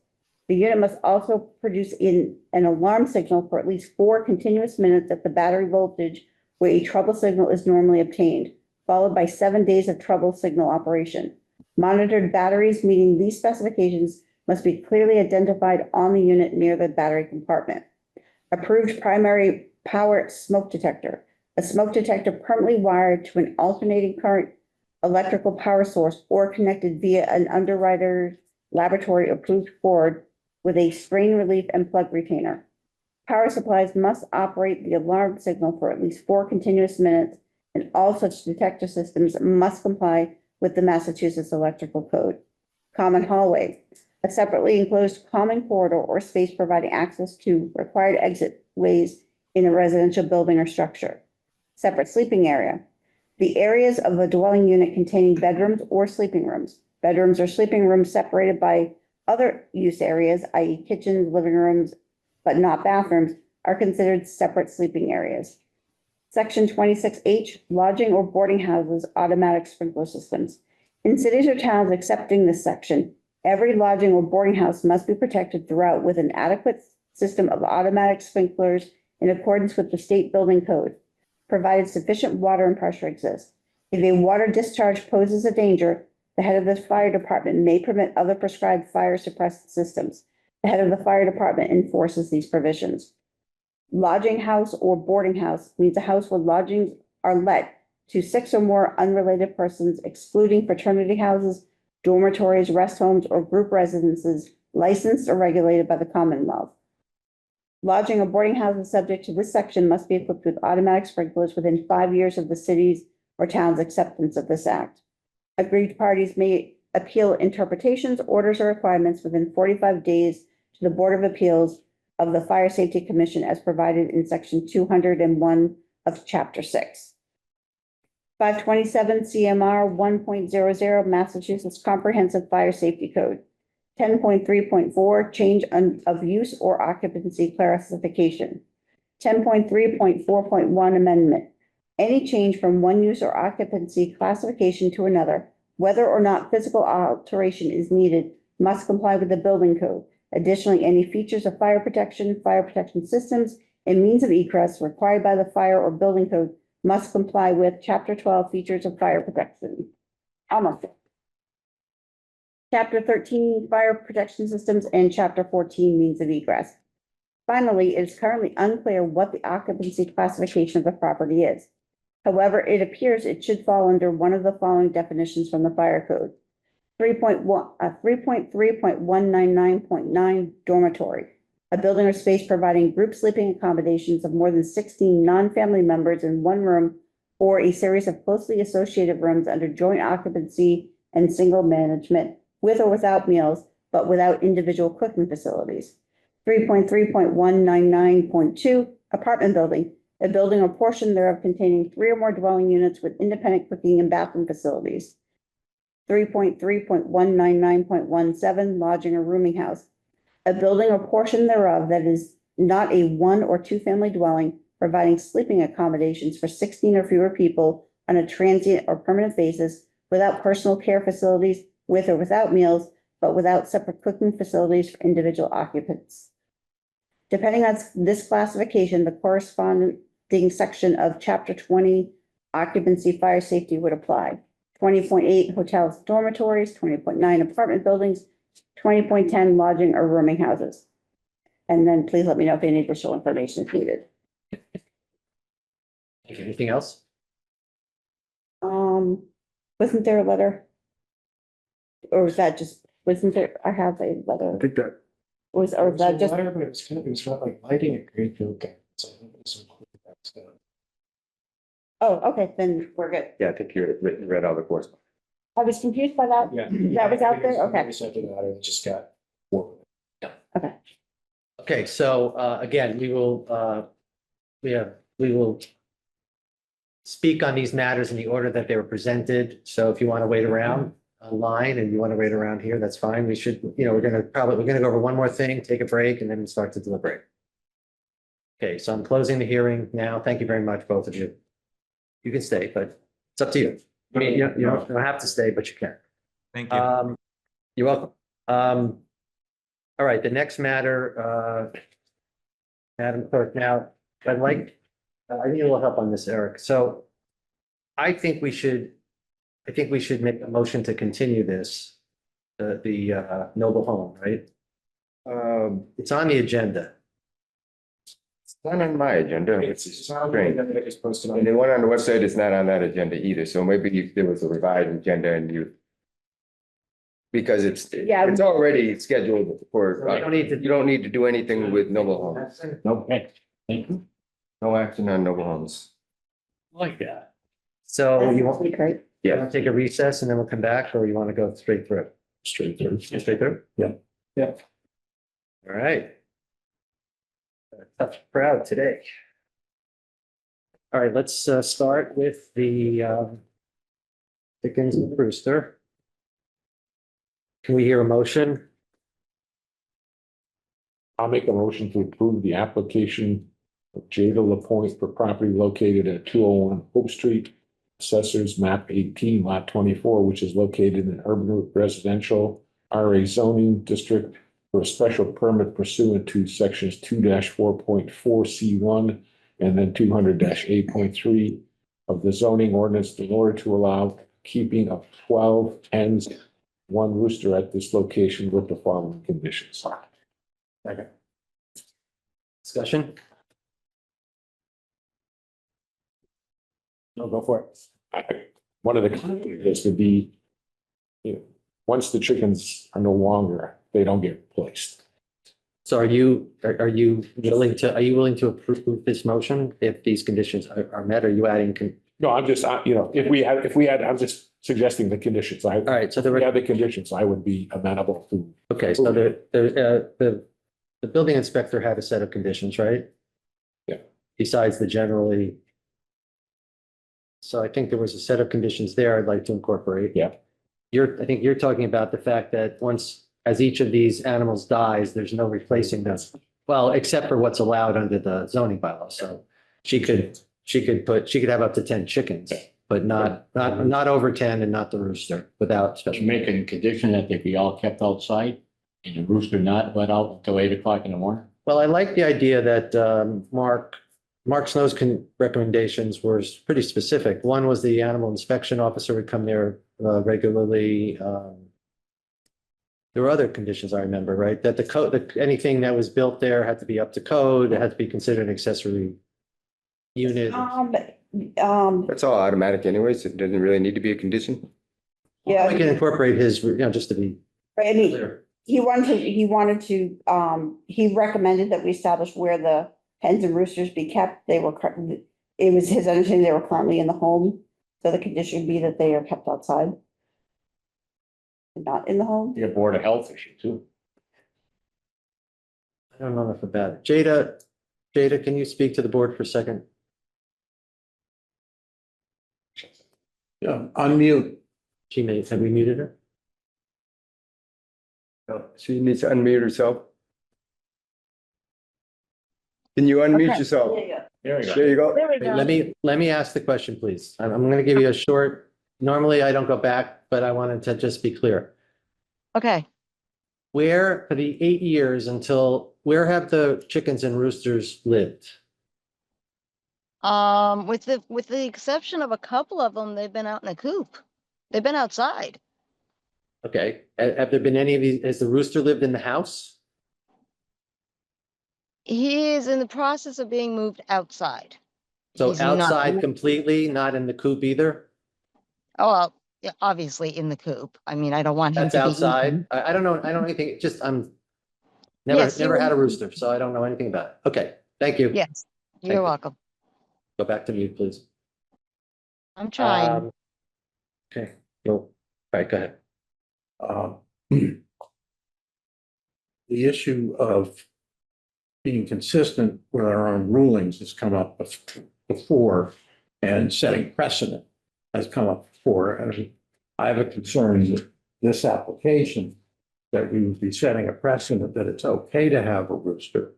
The unit must also produce an alarm signal for at least 4 continuous minutes at the battery voltage where a trouble signal is normally obtained, followed by 7 days of trouble signal operation. Monitored batteries meeting these specifications must be clearly identified on the unit near the battery compartment. Approved primary power smoke detector. A smoke detector permanently wired to an alternating current electrical power source or connected via an underwriter's laboratory approved cord with a strain relief and plug retainer. Power supplies must operate the alarm signal for at least 4 continuous minutes, and all such detector systems must comply with the Massachusetts Electrical Code. Common hallway. A separately enclosed common corridor or space providing access to required exit ways in a residential building or structure. Separate sleeping area. The areas of a dwelling unit containing bedrooms or sleeping rooms. Bedrooms or sleeping rooms separated by other use areas, i.e. kitchens, living rooms, but not bathrooms, are considered separate sleeping areas. Section 26H, lodging or boarding houses, automatic sprinkler systems. In cities or towns accepting this section, every lodging or boarding house must be protected throughout with an adequate system of automatic sprinklers in accordance with the state building code, provided sufficient water and pressure exists. If a water discharge poses a danger, the head of the fire department may permit other prescribed fire suppressant systems. The head of the fire department enforces these provisions. Lodging house or boarding house means a house where lodgings are let to 6 or more unrelated persons, excluding fraternity houses, dormitories, rest homes, or group residences licensed or regulated by the Commonwealth. Lodging or boarding houses subject to this section must be equipped with automatic sprinklers within 5 years of the city's or town's acceptance of this act. Aggrieved parties may appeal interpretations, orders, or requirements within 45 days to the Board of Appeals of the Fire Safety Commission as provided in section 201 of chapter 6. 527 CMR 1.00 Massachusetts Comprehensive Fire Safety Code. 10.3.4 Change of use or occupancy classification. 10.3.4.1 Amendment. Any change from one use or occupancy classification to another, whether or not physical alteration is needed, must comply with the building code. Additionally, any features of fire protection systems, and means of egress required by the fire or building code must comply with Chapter 12 features of fire protection. Almost. Chapter 13 fire protection systems and Chapter 14 means of egress. Finally, it is currently unclear what the occupancy classification of the property is. However, it appears it should fall under one of the following definitions from the fire code. 3.3.199.9 dormitory, a building or space providing group sleeping accommodations of more than 16 non-family members in one room or a series of closely associated rooms under joint occupancy and single management with or without meals, but without individual cooking facilities. 3.3.199.2 apartment building, a building or portion thereof containing 3 or more dwelling units with independent cooking and bathroom facilities. 3.3.199.17 lodging or rooming house, a building or portion thereof that is not a 1 or 2 family dwelling, providing sleeping accommodations for 16 or fewer people on a transient or permanent basis without personal care facilities, with or without meals, but without separate cooking facilities for individual occupants. Depending on this classification, the corresponding section of Chapter 20 occupancy fire safety would apply. 20.8 hotels, dormitories, 20.9 apartment buildings, 20.10 lodging or rooming houses. And then please let me know if any additional information is needed. Anything else? Wasn't there a letter? Or was that just, wasn't there, I have a letter. I think that, Or was that just, But it was kind of like lighting at Greenfield. So I think it's included that stuff. oh, okay, then we're good. Yeah, I think you read all the correspondence. I was confused by that. Yeah. That was out there? Okay. We sent it out and it just got. Okay. Okay, so again, we will speak on these matters in the order that they were presented. So if you want to wait around online and you want to wait around here, that's fine. We should, we're gonna go over one more thing, take a break, and then start to deliberate. Okay, so I'm closing the hearing now. Thank you very much, both of you. You can stay, but it's up to you. I mean, you don't have to stay, but you can. Thank you. You're welcome. All right, the next matter, Madam Clerk, now, I'd like, I need a little help on this, Eric. So I think we should I think we should make a motion to continue this, the Noble Home, right? It's on the agenda. It's not on my agenda. It's strange. It's posted on. And the one on the website is not on that agenda either. So maybe if there was a revised agenda and you. Because Yeah. it's already scheduled for, We don't need to. you don't need to do anything with Noble Homes. Okay, thank you. No action on Noble Homes. Like that. So you want, Great. you want to take a recess and then we'll come back, or you want to go straight through? Straight through. Straight through? Yeah. Yeah. All right. Tough crowd today. All right, let's start with the Dickens and Brewster. Can we hear a motion? I'll make a motion to approve the application of Jada Lapointe for property located at 201 Hope Street, Assessors Map 18, Lot 24, which is located in urban residential RA zoning district for a special permit pursuant to sections 2-4.4C1 and then 200-8.3 of the zoning ordinance in order to allow keeping of 12 hens, 1 rooster at this location with the following conditions. Second. Discussion? No, go for it. One of the conditions would be, you know, once the chickens are no longer, they don't get replaced. So are you willing to approve this motion if these conditions are met? Are you adding? No, I'm just, you know, if we had, I'm just suggesting the conditions. All right, so If we had the conditions, I would be amenable to. okay, so the building inspector had a set of conditions, right? Yeah. Besides the generally. So I think there was a set of conditions there I'd like to incorporate. Yeah. I think you're talking about the fact that as each of these animals dies, there's no replacing them. Well, except for what's allowed under the zoning bylaw. So she could have up to 10 chickens, but not over 10 and not the rooster without special. Making a condition that they be all kept outside and the rooster not let out until 8 o'clock in the morning. Well, I like the idea that Mark Snow's recommendations were pretty specific. One was the animal inspection officer would come there regularly. There were other conditions I remember, right? That the code, that anything that was built there had to be up to code. It had to be considered an accessory unit. That's all automatic anyways. It doesn't really need to be a condition. Yeah. I can incorporate his, just to be I mean, clear. he recommended that we establish where the hens and roosters be kept. It was his understanding they were currently in the home. So the condition would be that they are kept outside. Not in the home. Be a board of health issue too. I don't know enough about it. Jada, can you speak to the board for a second? Yeah, unmute. Have we muted her? She needs to unmute herself. Can you unmute Okay. yourself? There we go. There you go. There we Let me ask the question, please. I'm going to give you a short, normally I don't go back, but I wanted to just be clear. Okay, Where, for the 8 years where have the chickens and roosters lived? with the exception of a couple of them, they've been out in a coop. They've been outside. Okay, have there been any of these, has the rooster lived in the house? He is in the process of being moved outside. So He's not- outside completely, not in the coop either? Oh, well, yeah, obviously in the coop. I mean, I don't want him That's to be outside? eaten. I don't know anything, Yes, never you're- had a rooster, so I don't know anything about it. Okay, thank you. Yes, Thank you're you. welcome. Go back to mute, please. I'm trying. Okay, all right, go ahead. The issue of being consistent with our own rulings has come up before, and setting precedent has come up before. And I have a concern with this application that we would be setting a precedent that it's okay to have a rooster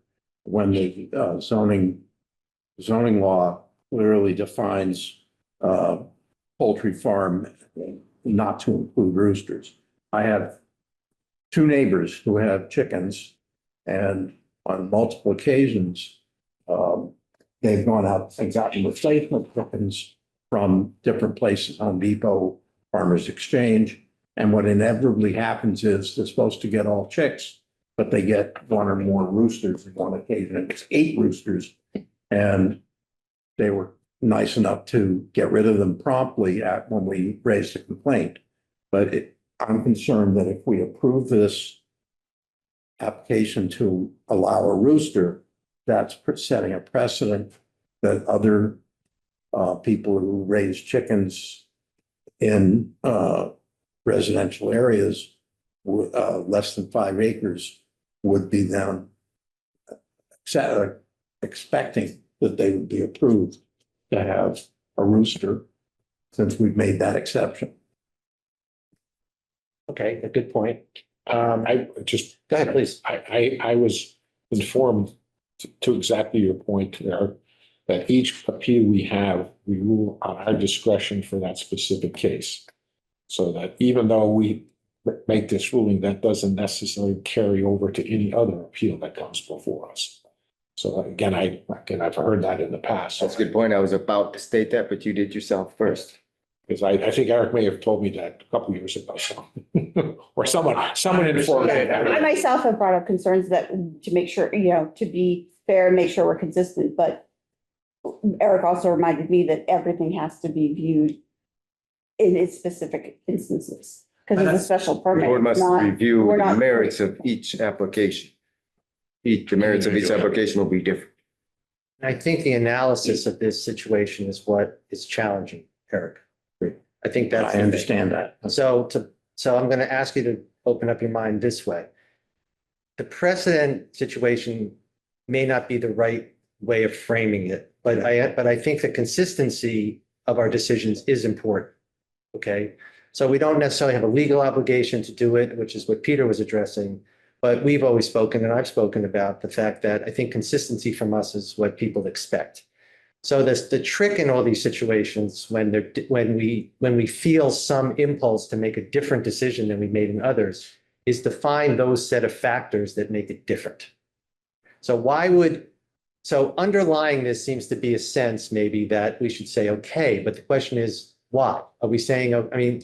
when the zoning law clearly defines poultry farm not to include roosters. I have 2 neighbors who have chickens, and on multiple occasions, they've gone out and gotten replacement chickens from different places, Home Depot Farmers Exchange. And what inevitably happens is they're supposed to get all chicks, but they get one or more roosters on one occasion. It's 8 roosters. And they were nice enough to get rid of them promptly when we raised a complaint. But I'm concerned that if we approve this application to allow a rooster, that's setting a precedent that other people who raise chickens in residential areas less than 5 acres would be then expecting that they would be approved to have a rooster, since we've made that exception. Okay, a good point. I just, Go ahead, please. I was informed to exactly your point there, that each appeal we have, we rule on our discretion for that specific case. So that even though we make this ruling, that doesn't necessarily carry over to any other appeal that comes before us. So again, I've heard that in the past. That's a good point. I was about to state that, but you did yourself first. Because I think Eric may have told me that a couple of years ago, so. Or someone informed me. I myself have brought up concerns that to make sure, to be fair and make sure we're consistent, but Eric also reminded me that everything has to be viewed in its specific instances, because it's a special The permit. board must review we're the not- merits of each application. The merits of each application will be different. I think the analysis of this situation is what is challenging, Eric. I think that's. I understand that. So I'm going to ask you to open up your mind this way. The precedent situation may not be the right way of framing it, but I think the consistency of our decisions is important. Okay, so we don't necessarily have a legal obligation to do it, which is what Peter was addressing. But we've always spoken, and I've spoken about the fact that I think consistency from us is what people expect. So the trick in all these situations, when we feel some impulse to make a different decision than we made in others, is to find those set of factors that make it different. So underlying this seems to be a sense maybe that we should say, okay, but the question is, why? Are we saying, I mean,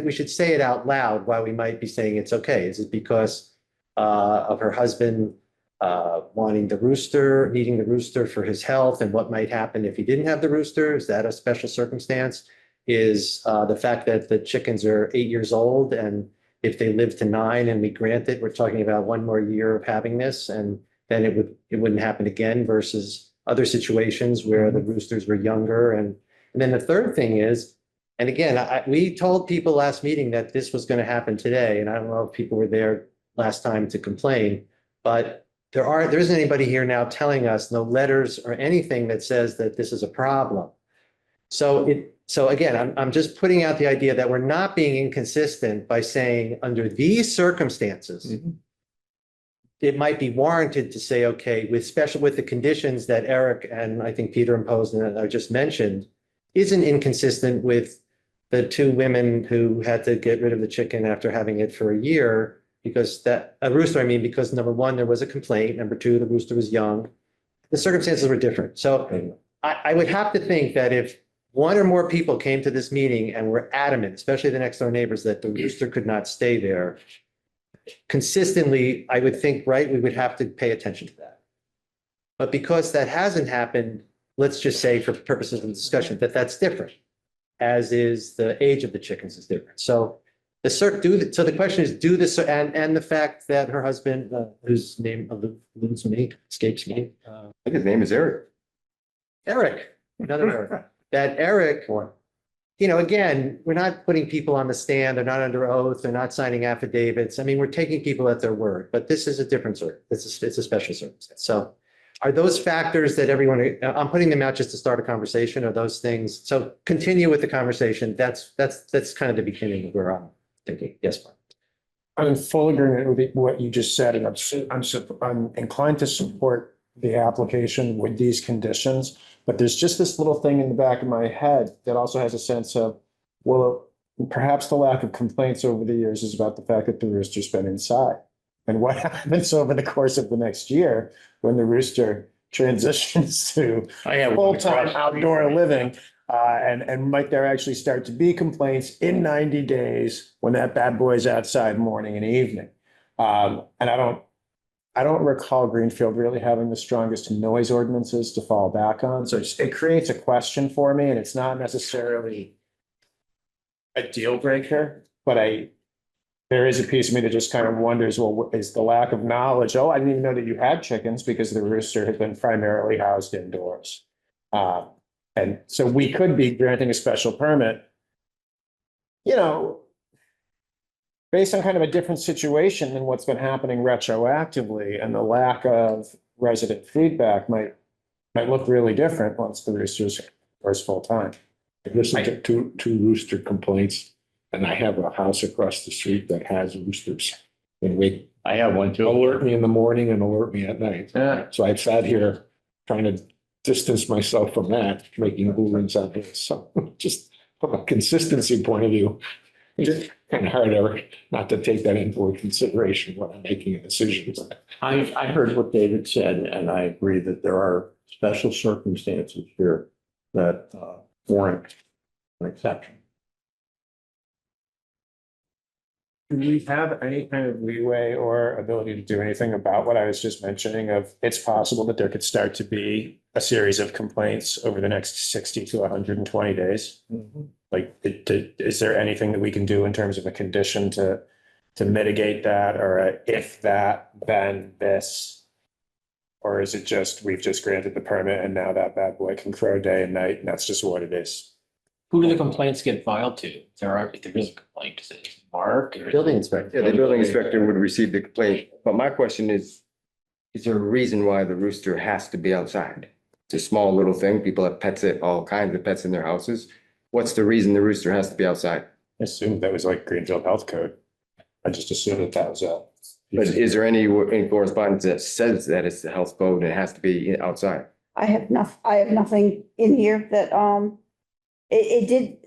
we should say it out loud why we might be saying it's okay. Is it because of her husband wanting the rooster, needing the rooster for his health, and what might happen if he didn't have the rooster? Is that a special circumstance? Is the fact that the chickens are 8 years old, and if they live to 9 and we grant it, we're talking about 1 more year of having this, and then it wouldn't happen again, versus other situations where the roosters were younger. And then the third thing is, and again, we told people last meeting that this was going to happen today, and I don't know if people were there last time to complain, but there isn't anybody here now telling us, no letters or anything that says that this is a problem. So again, I'm just putting out the idea that we're not being inconsistent by saying under these circumstances, it might be warranted to say, okay, with the conditions that Eric and I think Peter imposed and I just mentioned, isn't inconsistent with the 2 women who had to get rid of the chicken after having it for a year. Because because number 1, there was a complaint. Number 2, the rooster was young. The circumstances were different. So I would have to think that if 1 or more people came to this meeting and were adamant, especially the next door neighbors, that the rooster could not stay there, consistently, I would think, right, we would have to pay attention to that. But because that hasn't happened, let's just say for purposes of the discussion that that's different, as is the age of the chickens is different. So the question is, do this, and the fact that her husband, whose name escapes me. I think his name is Eric. Another Eric. That Eric, again, we're not putting people on the stand. They're not under oath. They're not signing affidavits. I mean, we're taking people at their word, but this is a different circumstance. It's a special circumstance. So are those factors that I'm putting them out just to start a conversation, are those things? So continue with the conversation. That's kind of the beginning of where I'm thinking. Yes, Mark. I'm in full agreement with what you just said, and I'm inclined to support the application with these conditions. But there's just this little thing in the back of my head that also has a sense of, well, perhaps the lack of complaints over the years is about the fact that the rooster's been inside. And what happens over the course of the next year when the rooster transitions to full-time outdoor living? And might there actually start to be complaints in 90 days when that bad boy is outside morning and evening? And I don't recall Greenfield really having the strongest noise ordinances to fall back on. So it creates a question for me, and it's not necessarily a deal breaker, but there is a piece of me that just kind of wonders, well, is the lack of knowledge? Oh, I didn't even know that you had chickens because the rooster had been primarily housed indoors. And so we could be granting a special permit, you know, based on kind of a different situation than what's been happening retroactively, and the lack of resident feedback might look really different once the roosters are full time. I listened to two rooster complaints, and I have a house across the street that has roosters. And they I have one too. alert me in the morning and alert me at night. Yeah. So I've sat here trying to distance myself from that, making rulings on this. So just from a consistency point of view, it's kind of hard ever not to take that into consideration when I'm making a decision. I heard what David said, and I agree that there are special circumstances here that warrant an exception. Do we have any kind of leeway or ability to do anything about what I was just mentioning of it's possible that there could start to be a series of complaints over the next 60 to 120 days? Like, is there anything that we can do in terms of a condition to mitigate that, or if that, then this? Or is it just, we've just granted the permit and now that bad boy can crow day and night and that's just what it is? Who do the complaints get filed to? If there is a complaint, is it Mark? or- Building inspector. Yeah, the building inspector would receive the complaint, but my question is there a reason why the rooster has to be outside? It's a small little thing, people have pets, all kinds of pets in their houses. What's the reason the rooster has to be outside? I assumed that was like Greenfield Health Code. I just assumed that was But is there any correspondence that says that it's the health code and it has to be outside? I have nothing in here that, it did,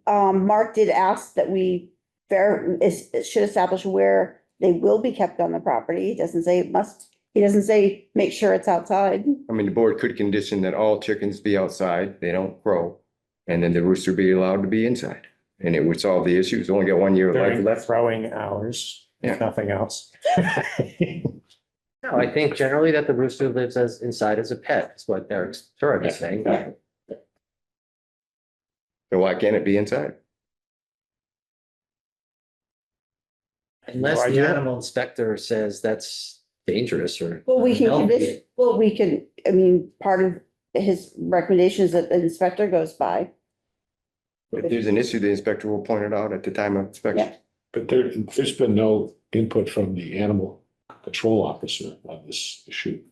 Mark did ask that we should establish where they will be kept on the property. He doesn't say it must, he doesn't say, make sure it's outside. I mean, the board could condition that all chickens be outside, they don't crow, and then the rooster be allowed to be inside. And it would solve the issue. It's only got 1 year of life during left. throwing hours, Yeah. if nothing else. No, I think generally that the rooster lives inside as a pet, is what Derek Turek is saying. So why can't it be inside? Unless No the idea. animal inspector says that's dangerous or. Well, we can, unhealthy. I mean, part of his recommendation is that the inspector goes by. If there's an issue, the inspector will point it out at the time of inspection. But there's been no input from the animal control officer on this issue,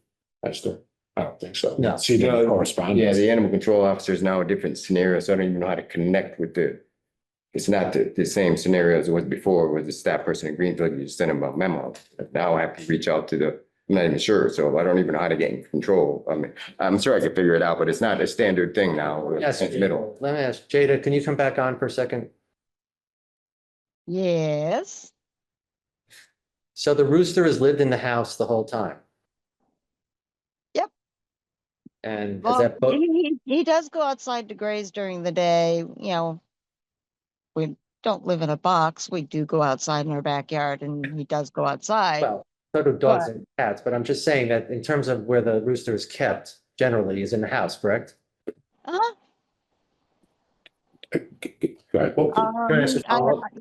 has there? I don't think so. No. See the Yeah, correspondence. the animal control officer is now a different scenario, so I don't even know how to connect with it's not the same scenario as it was before with the staff person in Greenfield, you just send them a memo. Now I have to reach out to I'm not even sure, so I don't even know how to get in control. I mean, I'm sure I could figure it out, but it's not a standard thing now. Yes, It's middle. let me ask, Jada, can you come back on for a second? Yes. So the rooster has lived in the house the whole time? Yep. And has Well, that, he does go outside to graze during the day, you know. We don't live in a box. We do go outside in our backyard and he does go outside. well, so do dogs and cats, but I'm just saying that in terms of where the rooster is kept, generally is in the house, correct? Uh-huh. Go ahead.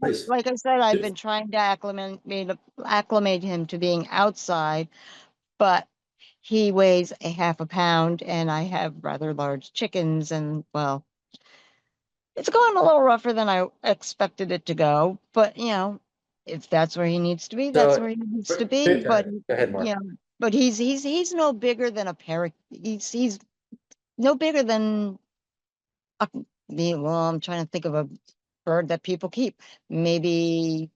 Please. Like I said, I've been trying to acclimate him to being outside, but he weighs a half a pound and I have rather large chickens and well, it's going a little rougher than I expected it to go, but you know, if that's where he needs to be, that's So- where he needs to be, but Go ahead, Mark. you know, but he's no bigger than a parakeet. He's no bigger than I'm trying to think of a bird that people keep. Maybe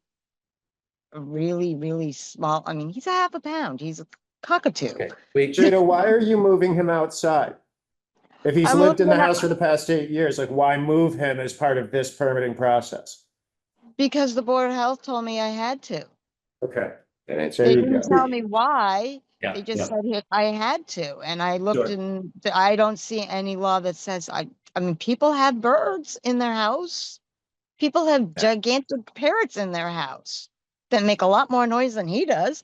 a really, really small. I mean, he's a half a pound. He's a cockatoo. Okay. Jada, why are you moving him outside? If he's I'm lived in the moving him house for the past 8 years, like why move him as part of this permitting process? Because the Board of Health told me I had to. Okay. And it's, They you didn't go. tell me why. Yeah, They just yeah. said I had to. And I looked Sure. and I don't see any law that says I mean, people have birds in their house. People have gigantic parrots in their house that make a lot more noise than he does.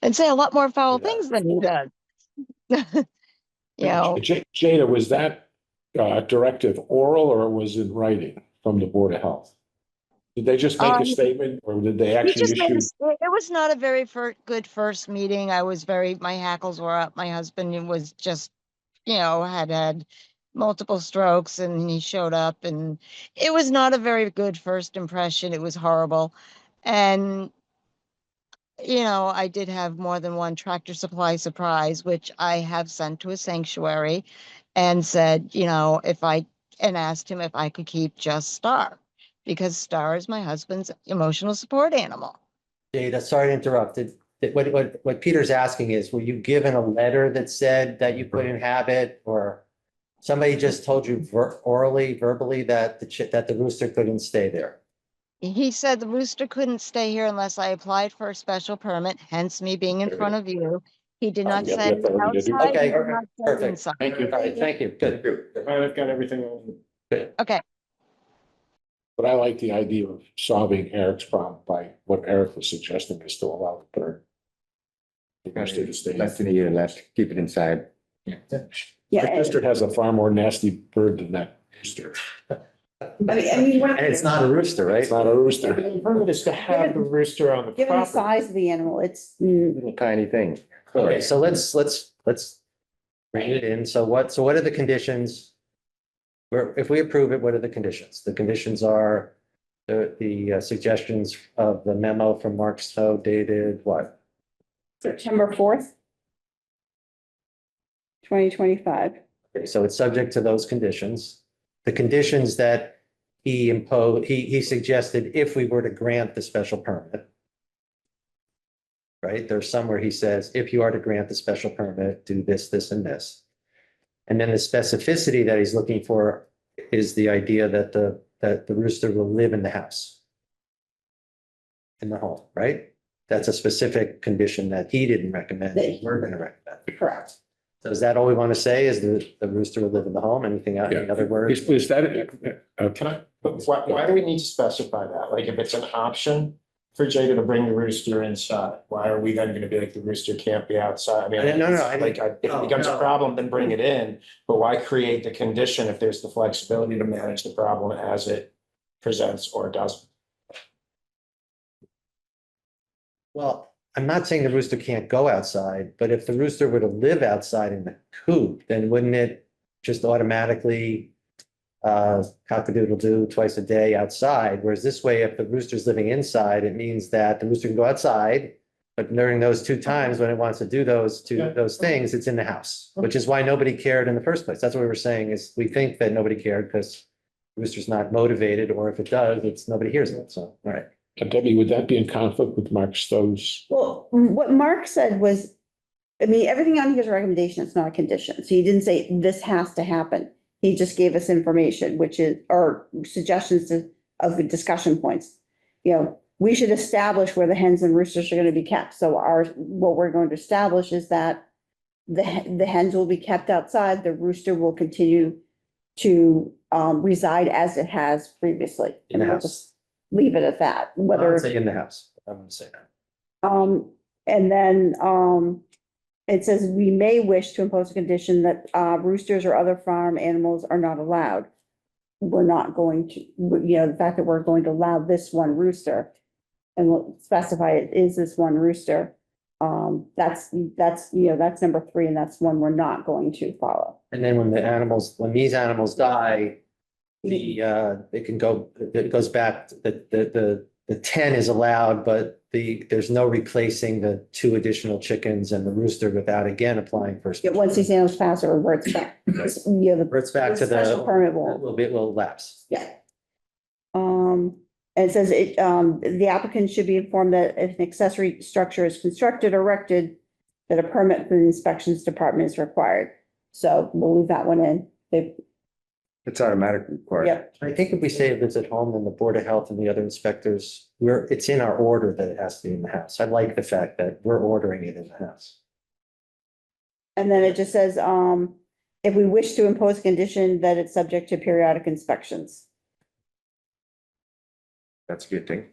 And say a lot more foul Yeah. things than he does. You know, Jada, was that directive oral or was it in writing from the Board of Health? Did they just make a statement or did they we actually just made issue? it was not a very good first meeting. I was my hackles were up. My husband was just, had multiple strokes and he showed up and it was not a very good first impression. It was horrible. And, I did have more than one Tractor Supply surprise, which I have sent to a sanctuary and said, and asked him if I could keep just Star because Star is my husband's emotional support animal. Jada, sorry to interrupt. What Peter's asking is, were you given a letter that said that you couldn't have it, or somebody just told you verbally that the rooster couldn't stay there? He said the rooster couldn't stay here unless I applied for a special permit, hence me being in front of you. He did not you have say the authority to do outside. that. He Okay, did not say perfect. inside. Thank you. All right, thank you. Good. I've got everything. on. Okay. But I like the idea of solving Eric's problem by what Eric was suggesting is to allow the bird. The rooster to stay. Less than a year, let's keep it inside. The Yeah, rooster has a far more nasty bird than that rooster. And it's not a rooster, right? It's not a rooster. The permit is to have the rooster on the given the property. size of the animal, it's, Little tiny thing. Okay, so let's bring it in. So what are the conditions? If we approve it, what are the conditions? The conditions are the suggestions of the memo from Mark Stowe dated what? September 4th, 2025. Okay, so it's subject to those conditions. The conditions that he imposed, he suggested if we were to grant the special permit. Right? There's somewhere he says, if you are to grant the special permit, do this, this, and this. And then the specificity that he's looking for is the idea that the rooster will live in the house. In the home, right? That's a specific condition that he didn't recommend, that we're gonna recommend. Correct. So is that all we want to say, is the rooster will live in the home? Anything, any other words? Is that, Can I, but why do we need to specify that? Like, if it's an option for Jada to bring the rooster inside, why are we then gonna be like, the rooster can't be outside? I mean, No, like, if it becomes a problem, then bring it in, but why create the condition if there's the flexibility to manage the problem as it presents or doesn't? Well, I'm not saying the rooster can't go outside, but if the rooster were to live outside in the coop, then wouldn't it just automatically cock-a-doodle-doo twice a day outside? Whereas this way, if the rooster's living inside, it means that the rooster can go outside, but during those 2 times when it wants to do those things, it's in the house, which is why nobody cared in the first place. That's what we were saying, is we think that nobody cared because the rooster's not motivated, or if it does, it's nobody hears it. So, all right. Debbie, would that be in conflict with Mark Stowe's? Well, what Mark said was, I mean, everything on here is a recommendation, it's not a condition. So he didn't say this has to happen. He just gave us information, which is, or suggestions of the discussion points. We should establish where the hens and roosters are going to be kept. So what we're going to establish is that the hens will be kept outside, the rooster will continue to reside as it has previously. In the And we'll house. just leave it at that, I would whether. say in the house. I'm gonna say that. And then, it says we may wish to impose a condition that, roosters or other farm animals are not allowed. We're not going to, the fact that we're going to allow this one rooster. And we'll specify it is this one rooster. That's number 3, and that's one we're not going to follow. And then when these animals die, it goes back, the 10 is allowed, but there's no replacing the 2 additional chickens and the rooster without again applying for. Once these animals pass, it reverts back. Reverts back to Special permit won't. will lapse. Yeah. And it says the applicant should be informed that if an accessory structure is constructed or erected, that a permit from the inspections department is required. So we'll leave that one in. It's automatic required. Yep. I think if we say if it's at home, then the Board of Health and the other inspectors, it's in our order that it has to be in the house. I like the fact that we're ordering it in the house. And then it just says, if we wish to impose a condition that it's subject to periodic inspections. That's a good thing.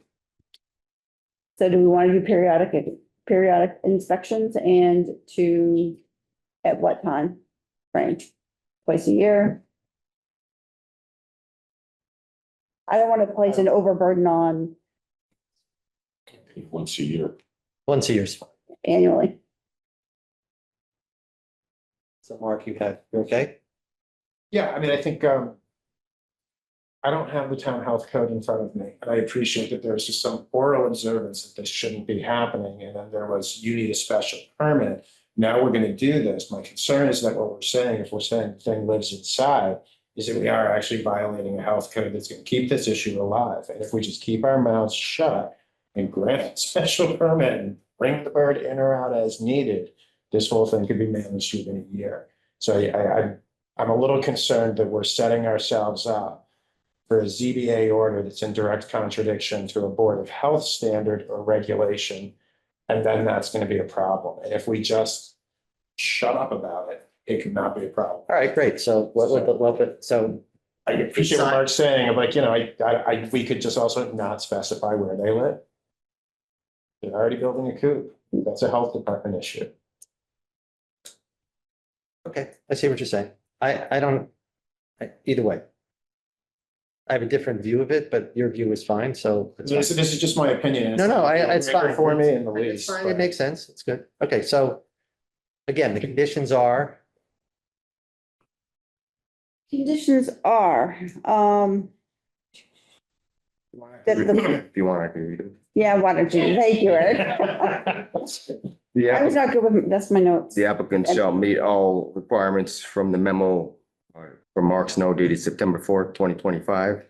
So do we want to do periodic inspections and to, at what time? Frank, twice a year? I don't want to place an overburden on Once a year. Once a year's fine. annually. So Mark, you okay? Yeah, I mean, I think, I don't have the town health code in front of me, and I appreciate that there's just some oral observance that this shouldn't be happening, and then there was, you need a special permit. Now we're gonna do this. My concern is that what we're saying, if we're saying the thing lives inside, is that we are actually violating a health code that's gonna keep this issue alive. And if we just keep our mouths shut and grant a special permit and bring the bird in or out as needed, this whole thing could be managed within a year. So I'm a little concerned that we're setting ourselves up for a ZBA order that's in direct contradiction to a Board of Health standard or regulation. And then that's gonna be a problem. And if we just shut up about it, it could not be a problem. All right, great. So so I appreciate what Mark's saying, I'm like, we could just also not specify where they live. They're already building a coop. That's a health department issue. okay, I see what you're saying. I don't, either way. I have a different view of it, but your view is fine, so. it's This fine. is just my opinion. No, it's fine. For me in the It's least. fine, it makes sense, it's good. Okay, so again, the conditions are, Conditions are, If you want, I can read it. yeah, why don't you, thank you, Eric. The I was applicant, not good with, that's my notes. the applicant shall meet all requirements from the memo from Mark Snow dated September 4th, 2025.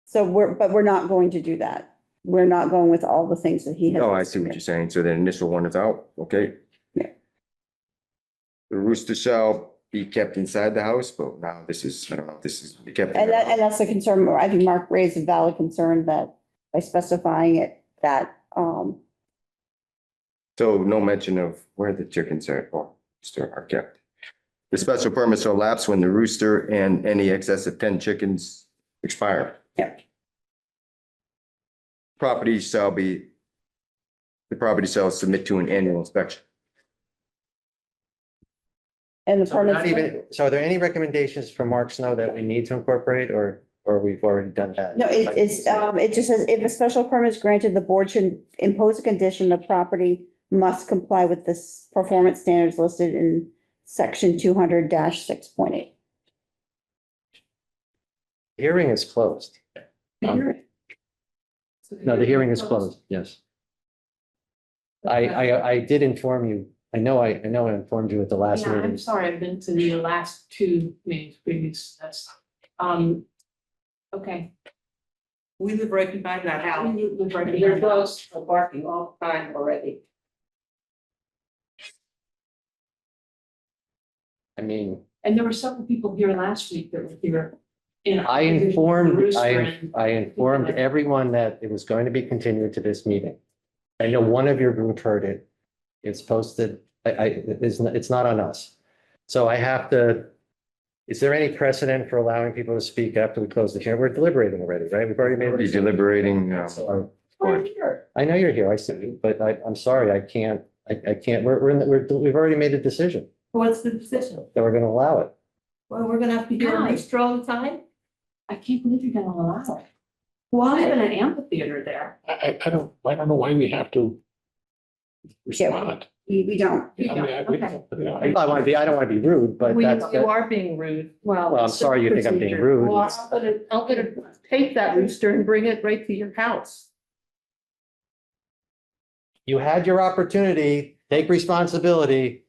So we're not going to do that. We're not going with all the things that he has. Oh, I see what you're saying. So the initial one is out, okay? Yeah. The rooster shall be kept inside the house, but now this is, I don't know, this is be kept. in And the that, house. and that's the concern, I think Mark raised a valid concern that by specifying it, that, So no mention of where the chickens are kept. The special permit shall lapse when the rooster and any excess of 10 chickens expire. Yep. The property shall submit to an annual inspection. and the so we're not permits. even, so are there any recommendations from Mark Snow that we need to incorporate, or we've already done that? No, it just says, if a special permit is granted, the board should impose a condition, the property must comply with this performance standards listed in section 200-6.8. Hearing is closed. No, the hearing is closed, yes. I did inform you, I know I informed you at the last Yeah, I'm meeting. sorry, I've been to the last two meetings previous, that's, okay. We live right behind that house. We live right They're behind the close house. for barking all the time already. I mean, And there were several people here last week that were here. I informed everyone that it was going to be continued to this meeting. I know one of your group heard it. It's posted, it's not on us. So I have to, is there any precedent for allowing people to speak after we close the hearing? We're deliberating already, right? We've already made. a Already decision. deliberating, So or- I know you're here, I see you, but I'm sorry, I can't, we've already made a decision What's the decision? that we're gonna allow it. Well, we're gonna have to hear Why? this all the time? I can't believe you're gonna allow it. There's Why? an amphitheater there. I don't know why we have to respond. We don't. I mean, Okay. I I want to be, I don't want to be rude, but that's, You are being rude. well, I'm sorry you think I'm being rude. Well, I'm gonna take that rooster and bring it right to your house. You had your opportunity, take responsibility.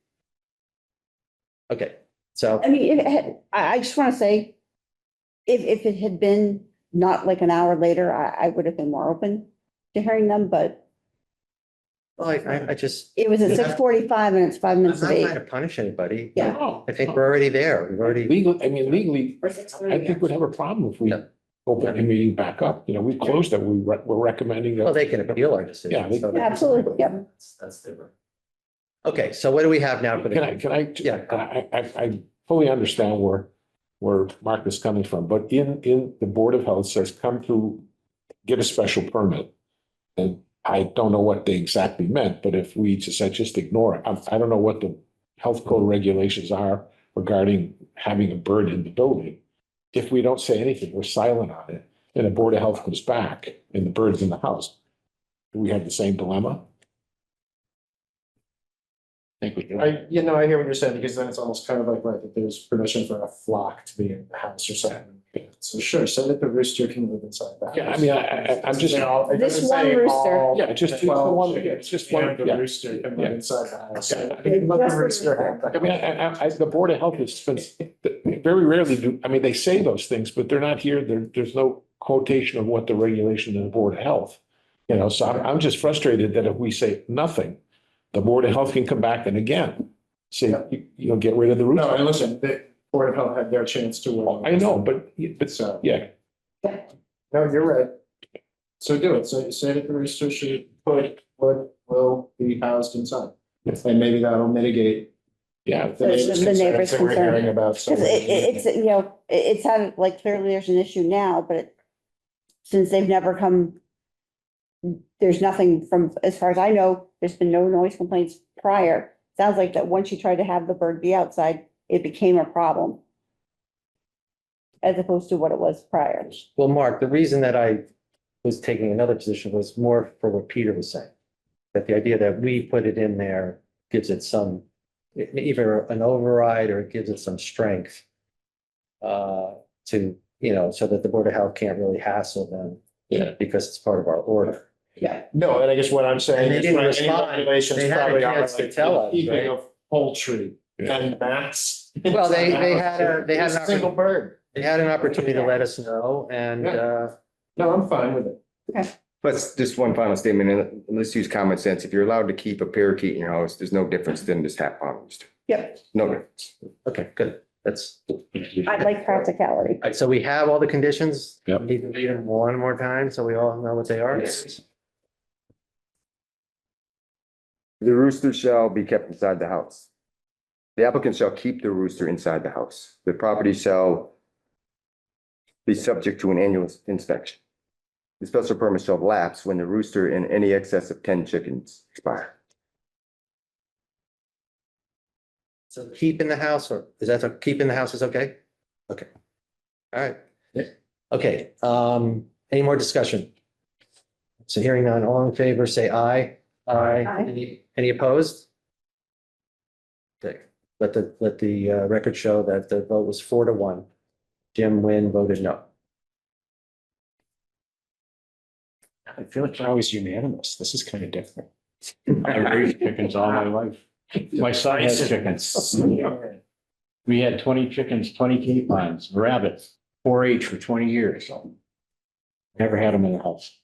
Okay, so, I mean, I just want to say, if it had been not like an hour later, I would have been more open to hearing them, but well, I just, it was at Yeah. 6:45 and it's 5 I'm minutes not of trying 8. to punish anybody. Yeah. I think we're already there. We've already, Legally, I think we'd have a problem if we Yeah. open the meeting back up. You know, we closed it. We're recommending well, that. they can appeal our Yeah, decision. they- so Yeah, absolutely, yep. That's different. Okay, so what do we have now for the? Can I, Yeah. I fully understand where Mark is coming from, but in the Board of Health says come to get a special permit. And I don't know what they exactly meant, but if we just ignore it, I don't know what the health code regulations are regarding having a bird in the building. If we don't say anything, we're silent on it, and the Board of Health comes back and the bird's in the house. Do we have the same dilemma? I think we do. I hear what you're saying, because then it's almost kind of like, right, that there's permission for a flock to be in the house or something. So sure, say that the rooster can live inside the house. Yeah, I mean, I'm just. It This doesn't one say rooster. all Yeah, just the 12 one, chickens just one, and the yeah. rooster can live Yeah. inside the house. Yeah. Let the rooster have the I mean, the Board of Health has been, very rarely do, I mean, they say those things, but they're not here. There's no quotation of what the regulation in the Board of Health. So I'm just frustrated that if we say nothing, the Board of Health can come back and again say, get rid of the rooster. No, and listen, the Board of Health had their chance to win. I know, but So, yeah, no, you're right. So do it. So say that the rooster should put what will be housed inside. And maybe that'll mitigate. yeah. The neighbor's that we're concern. hearing about. So Because it's had, like, clearly there's an issue now, but since they've never come, there's nothing from, as far as I know, there's been no noise complaints prior. Sounds like that once you tried to have the bird be outside, it became a problem. As opposed to what it was prior. Well, Mark, the reason that I was taking another position was more for what Peter was saying. That the idea that we put it in there gives it some, either an override or it gives it some strength. To, so that the Board of Health can't really hassle them. Yeah. Because it's part of our order. Yeah. No, and I guess what I'm saying And they is didn't right, any respond. regulations They had a probably are chance to like tell us, keeping right? of poultry Yeah. and bats. Well, they inside the had house. they had Just an a single bird. They had an opportunity to let us know and, No, I'm fine with it. But just one final statement, and let's use common sense. If you're allowed to keep a parakeet in your house, there's no difference than this half pound rooster. Yep. No difference. okay, good. That's. I like practicality. All right, so we have all the conditions. Yep. Need to read them one more time so we all know what they are. The rooster shall be kept inside the house. The applicant shall keep the rooster inside the house. The property shall be subject to an annual inspection. The special permit shall lapse when the rooster and any excess of 10 chickens expire. So keep in the house, or is that, keep in the house is okay? Okay. All right. Okay, any more discussion? So hearing none, all in favor, say aye. Aye. Any opposed? Okay, let the record show that the vote was 4-1. Jim Nguyen voted no. I feel like we're always unanimous. This is kind of different. I raised chickens all my life. My son has chickens. We had 20 chickens, 20 capons, rabbits, 4-H for 20 years. So never had them in the house.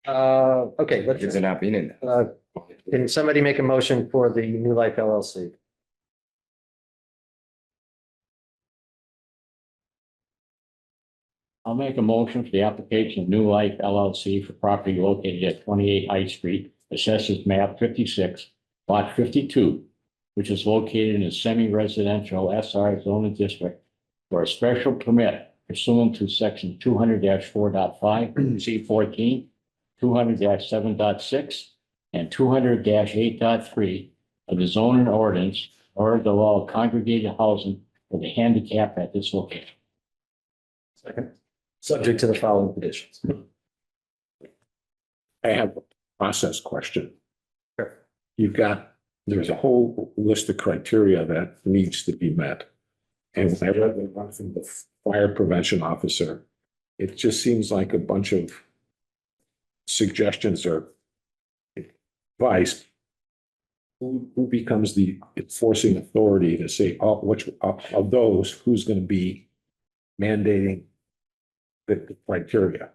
Okay, Because let's, they're not being in there. can somebody make a motion for the New Life LLC? I'll make a motion for the application of New Life LLC for property located at 28 High Street, assessors map 56, lot 52, which is located in a semi-residential SR zoning district for a special permit pursuant to section 200-4.5, C14, 200-7.6, and 200-8.3 of the zoning ordinance in order to allow congregated housing for the handicap at this location. Second. Subject to the following conditions. I have a process question. Sure. There's a whole list of criteria that needs to be met. And when I read the one from the fire prevention officer, it just seems like a bunch of suggestions or advice. Who becomes the enforcing authority to say, which of those, who's going to be mandating the criteria?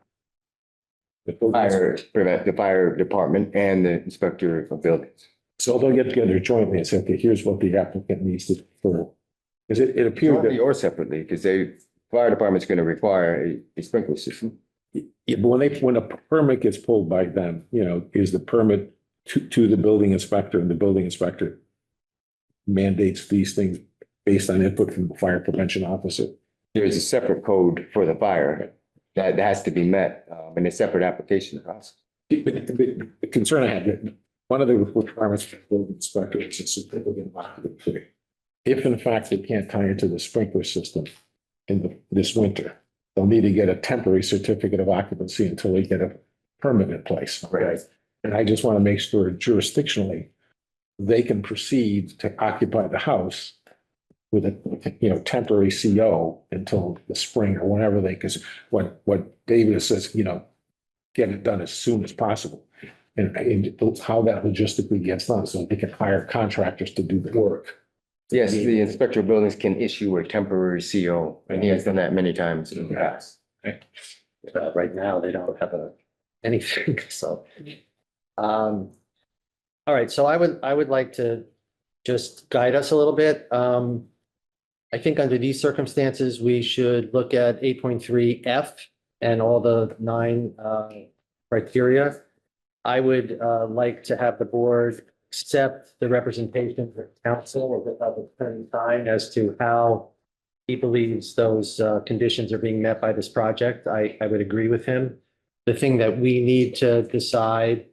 The fire department and the inspector of buildings. So they'll get together jointly and say, okay, here's what the applicant needs to, for, because it appeared Jointly that, or separately, because fire department's going to require a sprinkler system. yeah, but when a permit gets pulled by them, is the permit to the building inspector, and the building inspector mandates these things based on input from the fire prevention officer. There's a separate code for the fire that has to be met, in a separate application process. The concern I had, one of the requirements for the building inspector is a certificate of occupancy. If in fact they can't tie into the sprinkler system this winter, they'll need to get a temporary certificate of occupancy until they get a permit in place. Right. And I just want to make sure jurisdictionally, they can proceed to occupy the house with a, temporary CO until the spring or whenever because what David says, get it done as soon as possible. And how that logistically gets done, so they can hire contractors to do the work. Yes, the inspector of buildings can issue a temporary CO, and he has done that many times in the past. Right now, they don't have anything, so. All right, so I would like to just guide us a little bit. I think under these circumstances, we should look at 8.3F and all the 9 criteria. I would like to have the board accept the representation of council of Attorney Tyne as to how he believes those conditions are being met by this project. I would agree with him. The thing that we need to decide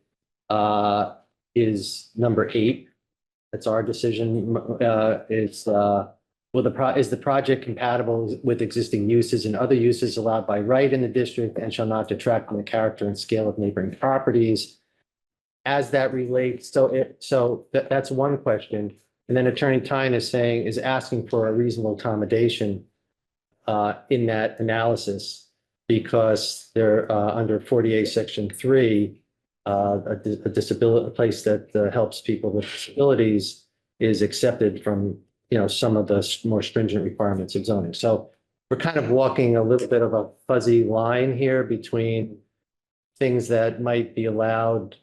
is number 8. That's our decision. Is the project compatible with existing uses and other uses allowed by right in the district and shall not detract from the character and scale of neighboring properties? As that relates, that's one question. And then Attorney Tyne is asking for a reasonable accommodation in that analysis, because they're under 48 Section 3, a disability, a place that helps people with disabilities is accepted from, some of the more stringent requirements of zoning. So we're kind of walking a little bit of a fuzzy line here between things that might be allowed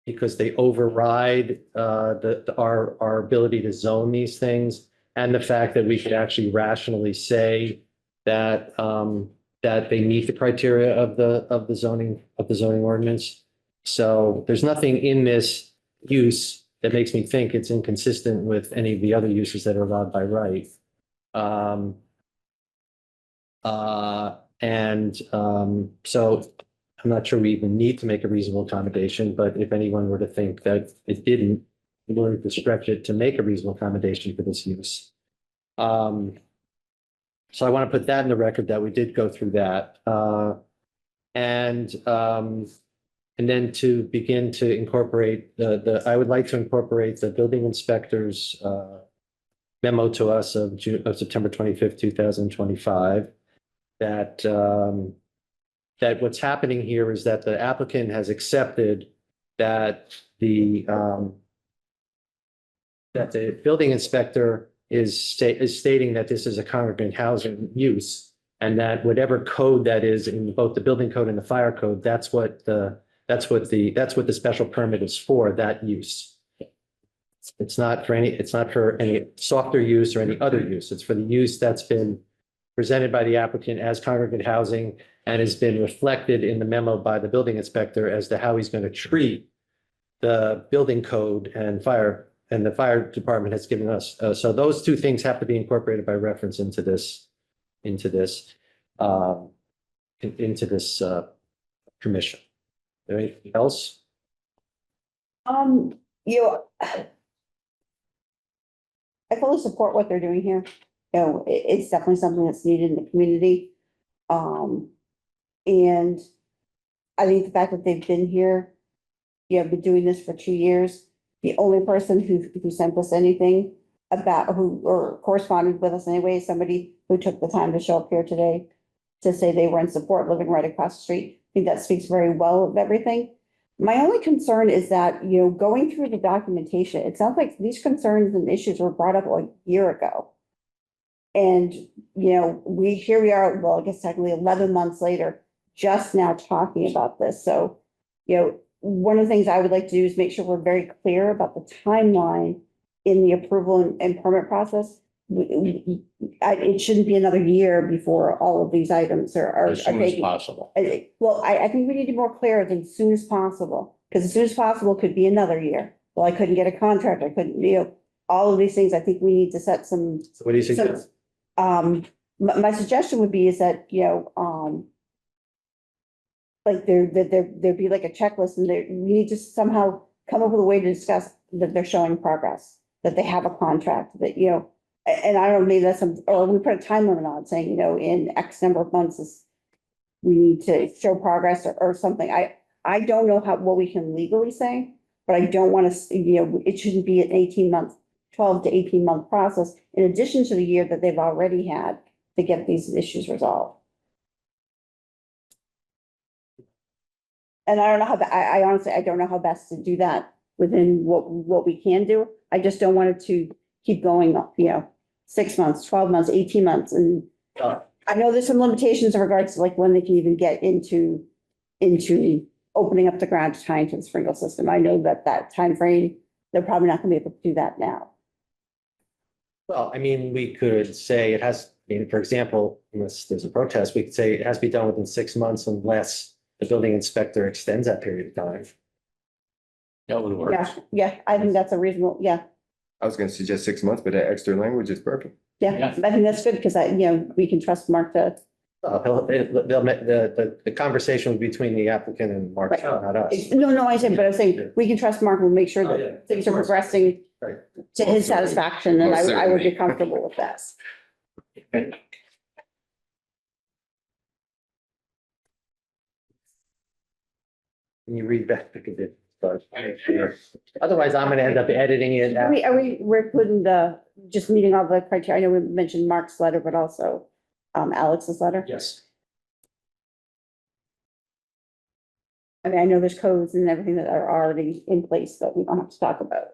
because they override our ability to zone these things, and the fact that we could actually rationally say that that they meet the criteria of the zoning ordinance. So there's nothing in this use that makes me think it's inconsistent with any of the other uses that are allowed by right. So I'm not sure we even need to make a reasonable accommodation, but if anyone were to think that it didn't, we're willing to stretch it to make a reasonable accommodation for this use. So I want to put that in the record that we did go through that. And then to begin to incorporate I would like to incorporate the building inspector's memo to us of September 25th, 2025, that what's happening here is that the applicant has accepted that the building inspector is stating that this is a congregate housing use, and that whatever code that is in both the building code and the fire code, that's what the special permit is for, that use. It's not for any softer use or any other use. It's for the use that's been presented by the applicant as congregate housing and has been reflected in the memo by the building inspector as to how he's going to treat the building code and the fire department has given us. So those two things have to be incorporated by reference into this permission. Anything else? I fully support what they're doing here. It's definitely something that's needed in the community. And I think the fact that they've been here, been doing this for 2 years, the only person who sent us anything about or corresponded with us anyway is somebody who took the time to show up here today to say they were in support, living right across the street. I think that speaks very well of everything. My only concern is that, going through the documentation, it sounds like these concerns and issues were brought up a year ago. And, we are, well, I guess technically 11 months later, just now talking about this. So, one of the things I would like to do is make sure we're very clear about the timeline in the approval and permit process. It shouldn't be another year before all of these items are As soon as possible. Well, I think we need to be more clear than as soon as possible, because as soon as possible could be another year. Well, I couldn't get a contract. I couldn't, all of these things, I think we need to set some, So what do you suggest? my suggestion would be is that, like there be like a checklist and there, we need to somehow come up with a way to discuss that they're showing progress, that they have a contract, that, and I don't mean that's some, or we put a time limit on it, saying, in X number of months is we need to show progress or something. I don't know what we can legally say, but I don't want to, it shouldn't be an 18-month, 12 to 18-month process in addition to the year that they've already had to get these issues resolved. And I don't know how, I honestly, I don't know how best to do that within what we can do. I just don't want it to keep going, 6 months, 12 months, 18 months. And I know there's some limitations in regards to like when they can even get into opening up the ground to tie into the sprinkler system. I know that time frame, they're probably not gonna be able to do that now. Well, I mean, we could say it has, for example, unless there's a protest, we could say it has to be done within 6 months unless the building inspector extends that period of time. That would work. Yeah, I think that's a reasonable, I was gonna suggest 6 months, but that extra language is perfect. yeah, I think that's good because we can trust Mark to, The conversation was between the applicant and Mark, Right. not us. no, I said, but I'm saying, we can trust Mark, we'll make sure Oh, yeah, that things are of course. progressing Right. to his satisfaction, and Most I would be certainly. comfortable with that. Can you read back the conditions? Otherwise, I'm gonna end up editing it. We're including just meeting all the criteria. I know we mentioned Mark's letter, but also Alex's letter. Yes. I mean, I know there's codes and everything that are already in place that we don't have to talk about.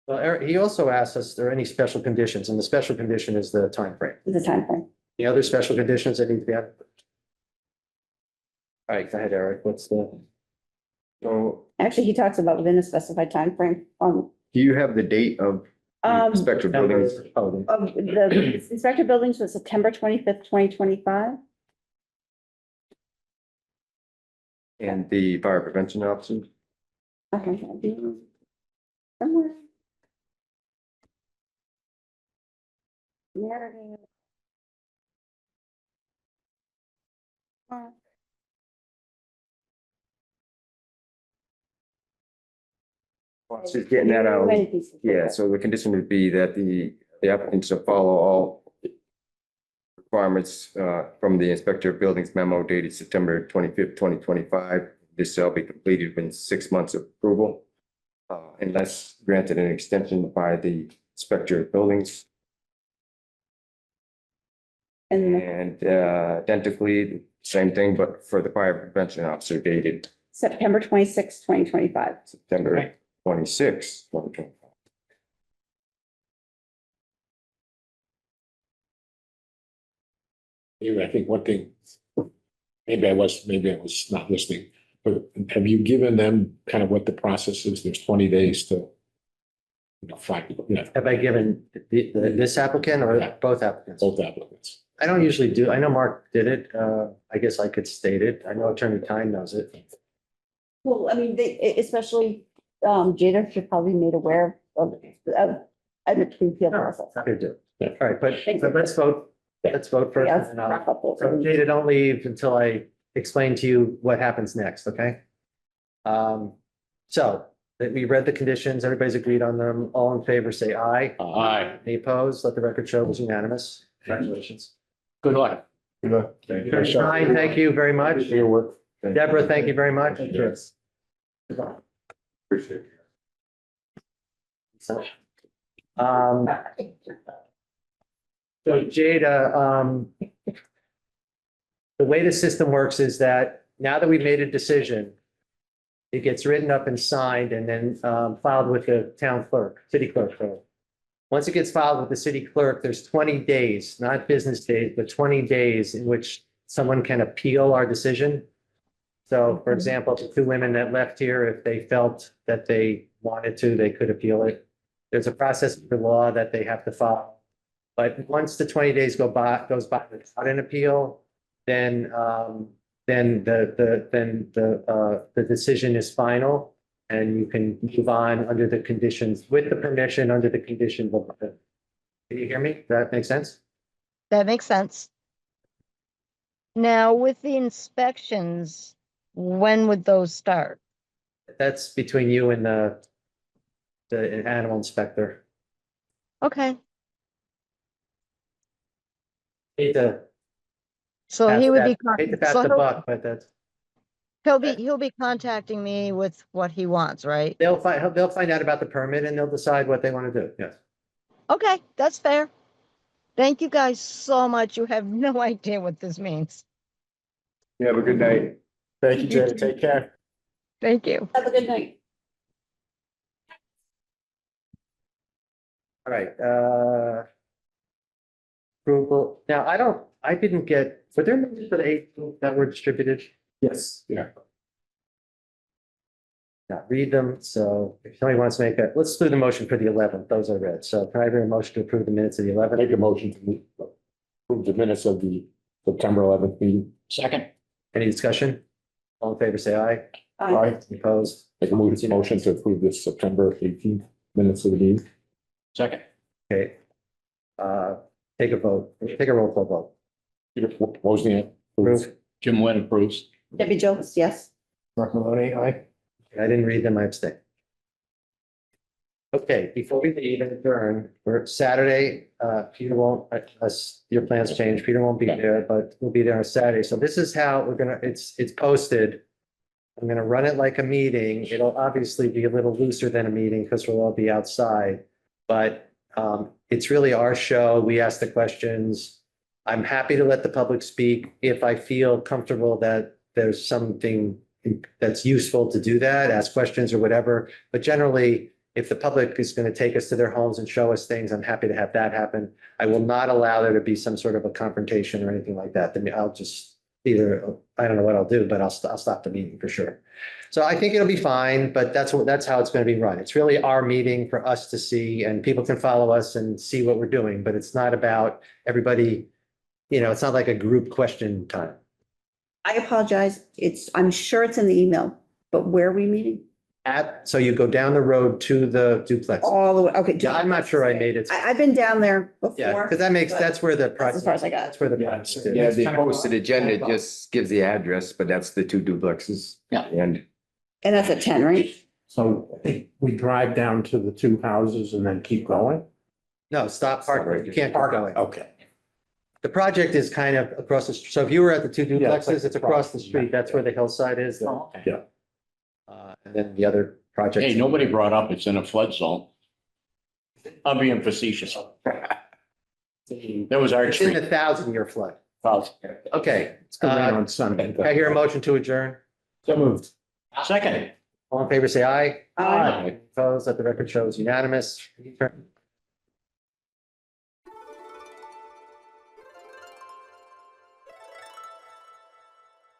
Well, Eric, he also asked us, are there any special conditions? And the special condition is the timeframe. The time frame. The other special conditions that need to be added? All right, go ahead, Eric. What's the? So Actually, he talks about within a specified time frame. do you have the date of the inspector buildings? Oh, Of the inspector buildings was September 25th, 2025. And the fire prevention officer? Okay. Somewhere. Narrative. Just getting that out. Yeah, so the condition would be that the applicant shall follow all requirements from the inspector of buildings memo dated September 25th, 2025. This shall be completed within 6 months of approval, unless granted an extension by the inspector of buildings. And And identically, same thing, but for the fire prevention officer dated September 26th, 2025. September 26th, 2025. I think one thing, maybe I was not listening, but have you given them kind of what the process is? There's 20 days to, find, have I given this applicant or Yeah. both applicants? both applicants. I don't usually do, I know Mark did it. I guess I could state it. I know Attorney Tyne knows it. Well, I mean, especially Jada should probably be made aware of the Greenfield process. Happy to do it. Yeah. All right, but let's vote. Let's vote first. Yeah, let's and I'll- wrap up this. So Jada, don't leave until I explain to you what happens next, okay? So that we read the conditions, everybody's agreed on them. All in favor, say aye. Aye. Any opposed? Let the record show it was unanimous. Congratulations. Good luck. Attorney Tyne, thank you very much. Your work. Deborah, thank you very much. Yes. Appreciate it. So Jada, the way the system works is that now that we've made a decision, it gets written up and signed and then filed with the town clerk, city clerk. Once it gets filed with the city clerk, there's 20 days, not business days, but 20 days in which someone can appeal our decision. So for example, the two women that left here, if they felt that they wanted to, they could appeal it. There's a process for law that they have to follow. But once the 20 days goes by without an appeal, then the decision is final. and you can move on under the conditions, with the permission, under the conditions of. Can you hear me? Does that make sense? That makes sense. Now, with the inspections, when would those start? That's between you and the animal inspector. Okay, Hate to so pass he would be, that- hate to pass so the buck, but that's, he'll be contacting me with what he wants, right? they'll find out about the permit and they'll decide what they want to do. Yes. Okay, that's fair. Thank you guys so much. You have no idea what this means. You have a good night. Thank you, Jada. Take care. Thank you. Have a good night. All right, approval. Now, I didn't get, were there minutes for the 8th that were distributed? Yes. Yeah. Not read them, so if somebody wants to make a, let's do the motion for the 11th. Those are read. So can I hear a motion to approve the minutes of the 11th? Make a motion to approve the minutes of the September 11th meeting. Second. Any discussion? All in favor, say aye. Aye. Opposed? Make a motion to approve the September 18th minutes of the meeting. Second. Okay. Take a vote, take a roll call vote. Peter Wozniak. Approve. Jim Nguyen approves. Debbie Jones, yes. Mark Maloney, aye. I didn't read them, I abstained. Okay, before we leave and adjourn, we're Saturday, Peter won't, unless your plans change, Peter won't be there, but we'll be there on Saturday. So this is how we're gonna, it's posted. I'm gonna run it like a meeting. It'll obviously be a little looser than a meeting because we'll all be outside. But it's really our show. We ask the questions. I'm happy to let the public speak if I feel comfortable that there's something that's useful to do that, ask questions or whatever. But generally, if the public is going to take us to their homes and show us things, I'm happy to have that happen. I will not allow there to be some sort of a confrontation or anything like that. Then I'll just either, I don't know what I'll do, but I'll stop the meeting for sure. So I think it'll be fine, but that's how it's going to be run. It's really our meeting for us to see, and people can follow us and see what we're doing, but it's not about everybody, it's not like a group question time. I apologize. I'm sure it's in the email, but where are we meeting? So you go down the road to the duplex. All the way, okay. Yeah, I'm not sure I made it. I've been down there before. Yeah, because that's where the. That's as far as I got. That's where the. project is. Yeah, the posted agenda just gives the address, but that's the two duplexes. Yeah. And And that's at 10, right? So I think we drive down to the two houses and then keep going? No, stop parking. You can't keep going. Okay. The project is kind of across the, so if you were at the two Yeah, it's like duplexes, it's across the street. That's where the hillside is. Oh, okay. Yeah. And then the other project. Hey, nobody brought up it's in a flood zone. I'm being facetious. That was our It's in street. a 1,000-year flood. Well, Okay. It's going on Sunday. I hear a motion to adjourn. So moved. Second. All in favor, say aye. Aye. Opposed, let the record shows unanimous.